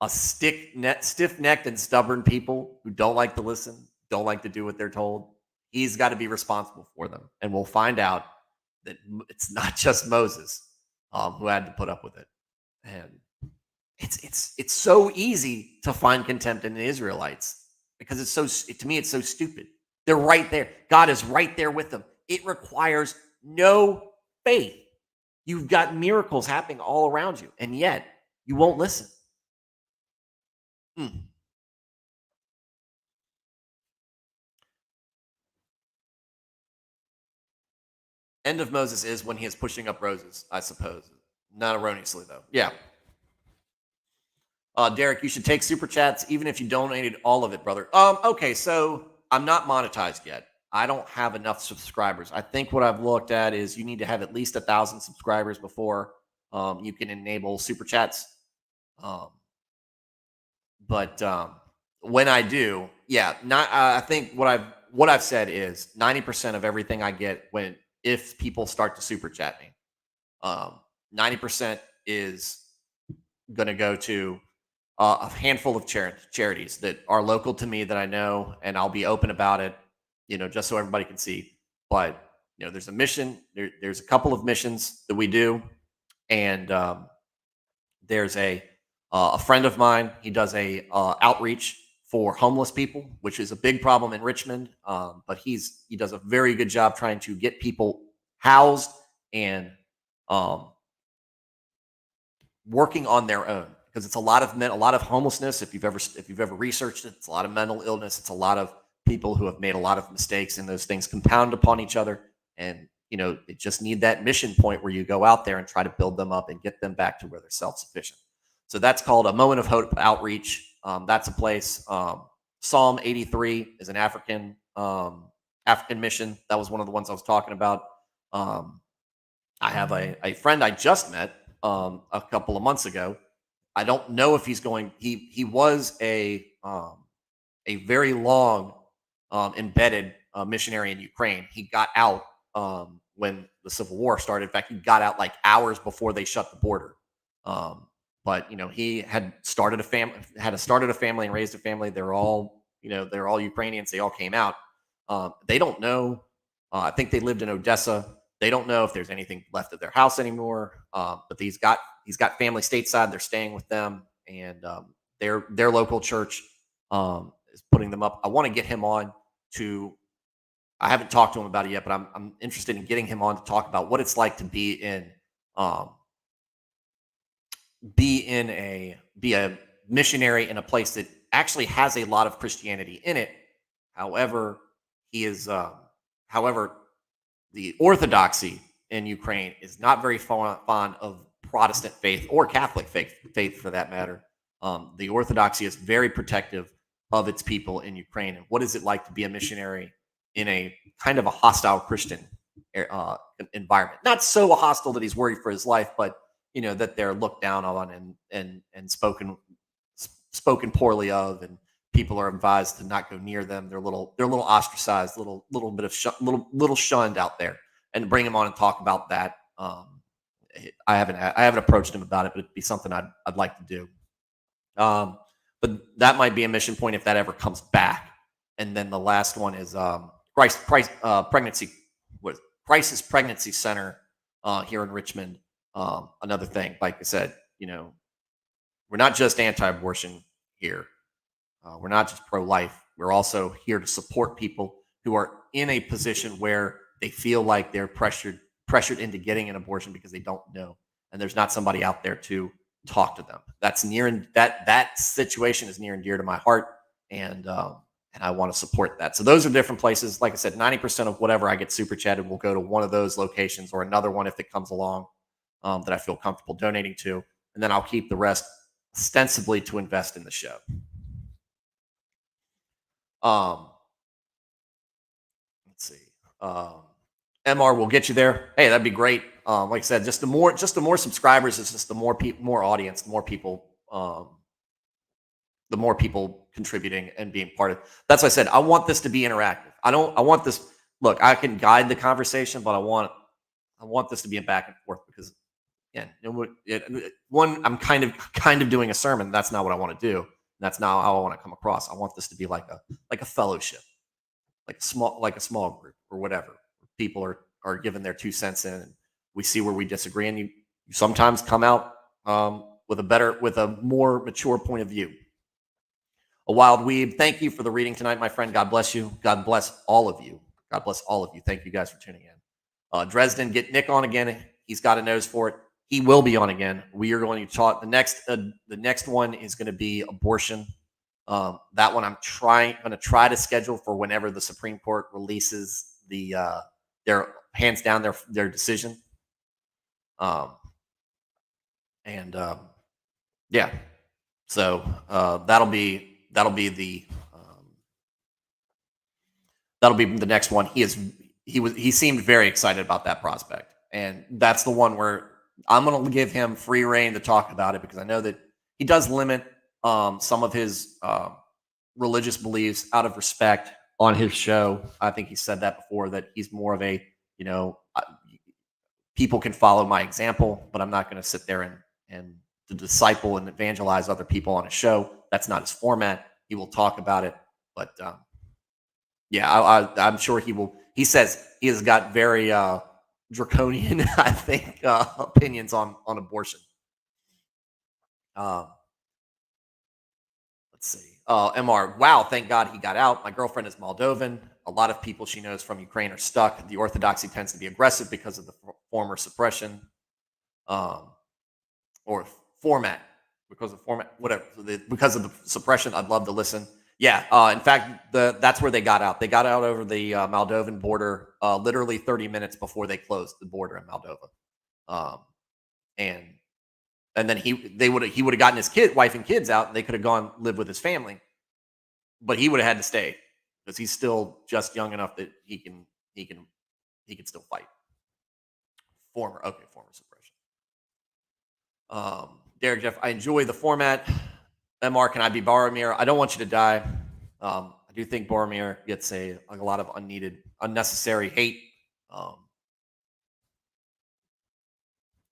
A stiff-necked and stubborn people who don't like to listen, don't like to do what they're told. He's got to be responsible for them. And we'll find out that it's not just Moses who had to put up with it. And it's so easy to find contempt in the Israelites, because to me it's so stupid. They're right there. God is right there with them. It requires no faith. You've got miracles happening all around you, and yet you won't listen. End of Moses is when he is pushing up roses, I suppose. Not erroneously, though. Yeah. Derek, you should take super chats even if you donated all of it, brother. Okay, so I'm not monetized yet. I don't have enough subscribers. I think what I've looked at is you need to have at least 1,000 subscribers before you can enable super chats. Um, but when I do, yeah, not. I think what I've said is 90% of everything I get when if people start to super chat me, 90% is going to go to a handful of charities that are local to me that I know, and I'll be open about it, just so everybody can see. But there's a mission. There's a couple of missions that we do, and there's a friend of mine. He does a outreach for homeless people, which is a big problem in Richmond. But he does a very good job trying to get people housed and um, working on their own, because it's a lot of homelessness. If you've ever researched it, it's a lot of mental illness. It's a lot of people who have made a lot of mistakes, and those things compound upon each other. And they just need that mission point where you go out there and try to build them up and get them back to where they're self-sufficient. So that's called a Moment of Hope outreach. That's a place. Psalm 83 is an African mission. That was one of the ones I was talking about. Um, I have a friend I just met a couple of months ago. I don't know if he's going. He was a very long embedded missionary in Ukraine. He got out when the Civil War started. In fact, he got out like hours before they shut the border. Um, but he had started a family and raised a family. They're all Ukrainians. They all came out. They don't know. I think they lived in Odessa. They don't know if there's anything left of their house anymore. But he's got family stateside. They're staying with them, and their local church is putting them up. I want to get him on to. I haven't talked to him about it yet, but I'm interested in getting him on to talk about what it's like to um, be a missionary in a place that actually has a lot of Christianity in it. However, he is however the orthodoxy in Ukraine is not very fond of Protestant faith or Catholic faith for that matter. The orthodoxy is very protective of its people in Ukraine. And what is it like to be a missionary in a kind of a hostile Christian uh, environment? Not so hostile that he's worried for his life, but that they're looked down on and spoken poorly of, and people are advised to not go near them. They're a little ostracized, little bit of little shunned out there. And bring him on and talk about that. I haven't approached him about it, but it'd be something I'd like to do. Um, but that might be a mission point if that ever comes back. And then the last one is pregnancy, crisis pregnancy center here in Richmond. Another thing, like I said, we're not just anti-abortion here. We're not just pro-life. We're also here to support people who are in a position where they feel like they're pressured into getting an abortion because they don't know, and there's not somebody out there to talk to them. That situation is near and dear to my heart, and I want to support that. So those are different places. Like I said, 90% of whatever I get super chatted will go to one of those locations or another one if it comes along that I feel comfortable donating to, and then I'll keep the rest ostensibly to invest in the show. Um, let's see. MR will get you there. Hey, that'd be great. Like I said, just the more subscribers is just the more audience, the more people contributing and being part of. That's why I said I want this to be interactive. I want this. Look, I can guide the conversation, but I want this to be a back and forth because again, one, I'm kind of doing a sermon. That's not what I want to do. That's not how I want to come across. I want this to be like a fellowship, like a small group or whatever. People are given their 2 cents in, and we see where we disagree, and you sometimes come out with a more mature point of view. A Wild Weeb, thank you for the reading tonight, my friend. God bless you. God bless all of you. God bless all of you. Thank you guys for tuning in. Dresden, get Nick on again. He's got a nose for it. He will be on again. We are going to talk. The next one is going to be abortion. That one I'm going to try to schedule for whenever the Supreme Court releases their hands down their decision. Yeah. So that'll be the That'll be the next one. He seemed very excited about that prospect, and that's the one where I'm going to give him free reign to talk about it because I know that he does limit some of his religious beliefs out of respect on his show. I think he said that before, that he's more of a, you know, people can follow my example, but I'm not going to sit there and to disciple and evangelize other people on a show. That's not his format. He will talk about it, but yeah, I'm sure he will. He says he has got very draconian, I think, opinions on abortion. Uh, let's see. Mr. Wow, thank God he got out. My girlfriend is Moldovan. A lot of people she knows from Ukraine are stuck. The Orthodoxy tends to be aggressive because of the former suppression, um, or format, because of format, whatever. Because of the suppression, I'd love to listen. Yeah, in fact, that's where they got out. They got out over the Moldovan border, literally 30 minutes before they closed the border in Moldova, um, and then he would have gotten his wife and kids out, and they could have gone live with his family, but he would have had to stay because he's still just young enough that he can still fight. Former suppression. Derek Jeff, I enjoy the format. MR, can I be Boromir? I don't want you to die. I do think Boromir gets a lot of unnecessary hate.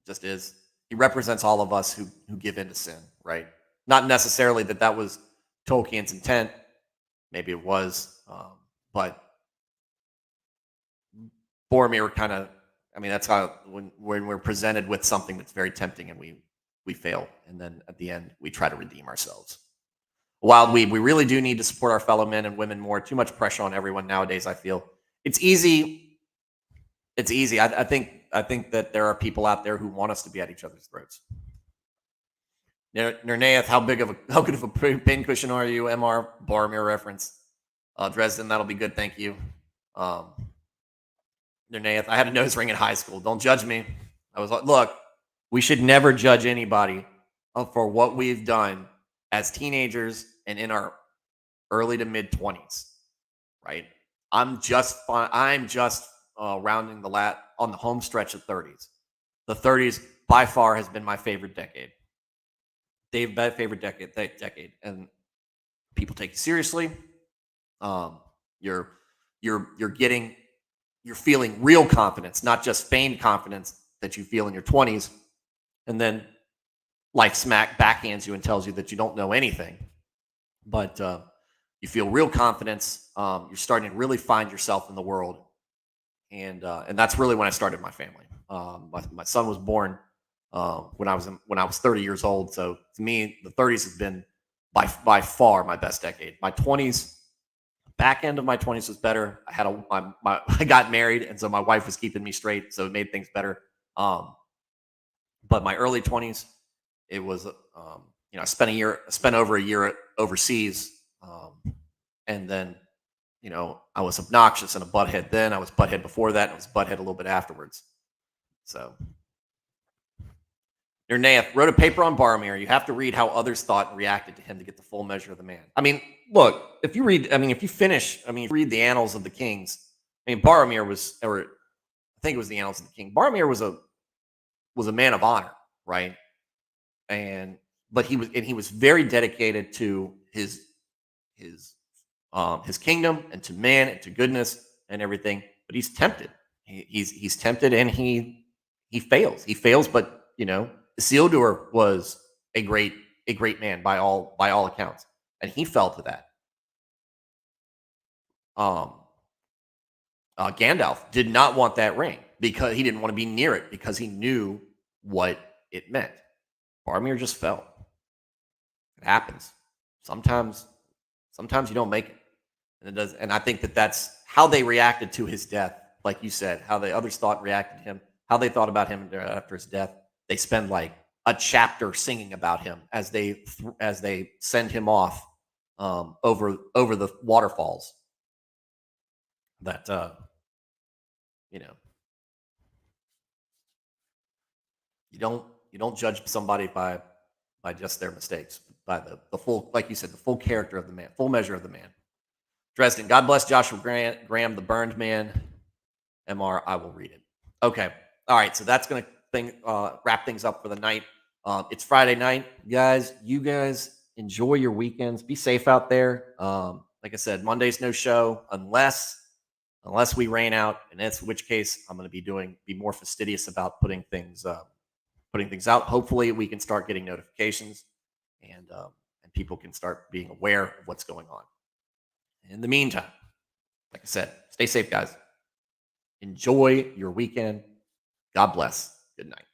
Just is. He represents all of us who give in to sin, right? Not necessarily that was Tolkien's intent. Maybe it was, but Boromir kind of. I mean, that's how when we're presented with something that's very tempting and we fail, and then at the end we try to redeem ourselves. While we really do need to support our fellow men and women more. Too much pressure on everyone nowadays, I feel. It's easy. It's easy. I think that there are people out there who want us to be at each other's throats. Nernaeth, how good of a pincushion are you? MR Boromir reference. Dresden, that'll be good. Thank you. Nernaeth, I had a nose ring in high school. Don't judge me. I was like, look, we should never judge anybody for what we've done as teenagers and in our early to mid 20s, right? I'm just rounding the on the home stretch of 30s. The 30s by far has been my favorite decade. My favorite decade, and people take you seriously. You're feeling real confidence, not just feigned confidence that you feel in your 20s, and then life backhands you and tells you that you don't know anything. But you feel real confidence. You're starting to really find yourself in the world, and that's really when I started my family. My son was born when I was 30 years old. So to me, the 30s has been by far my best decade. My 20s, back end of my 20s was better. I had I got married, and so my wife was keeping me straight, so it made things better. But my early 20s, it was I spent over a year overseas, and then I was obnoxious and a butthead then. I was butthead before that, and I was butthead a little bit afterwards. So, Nernaeth wrote a paper on Boromir. You have to read how others thought and reacted to him to get the full measure of the man. I mean, look, if you read the Annals of the Kings, I mean, Boromir was, or I think it was the Annals of the King. Boromir was a man of honor, right? But he was very dedicated to his kingdom and to man and to goodness and everything. But he's tempted. He's tempted, and he fails. He fails, but Isildur was a great man by all accounts, and he fell to that. Gandalf did not want that ring because he didn't want to be near it because he knew what it meant. Boromir just fell. It happens. Sometimes you don't make it, and it does. And I think that's how they reacted to his death. Like you said, how the others reacted to him, how they thought about him after his death. They spend like a chapter singing about him as they send him off over the waterfalls. That you don't judge somebody by just their mistakes, by the full, like you said, the full character of the man, full measure of the man. Dresden, God bless Joshua Graham, the burned man. MR, I will read it. Okay. All right. So that's going to wrap things up for the night. It's Friday night, guys. You guys enjoy your weekends. Be safe out there. Like I said, Monday's no show unless we rain out, and that's which case I'm going to be more fastidious about putting things out. Hopefully, we can start getting notifications, and people can start being aware of what's going on. In the meantime, like I said, stay safe, guys. Enjoy your weekend. God bless. Good night.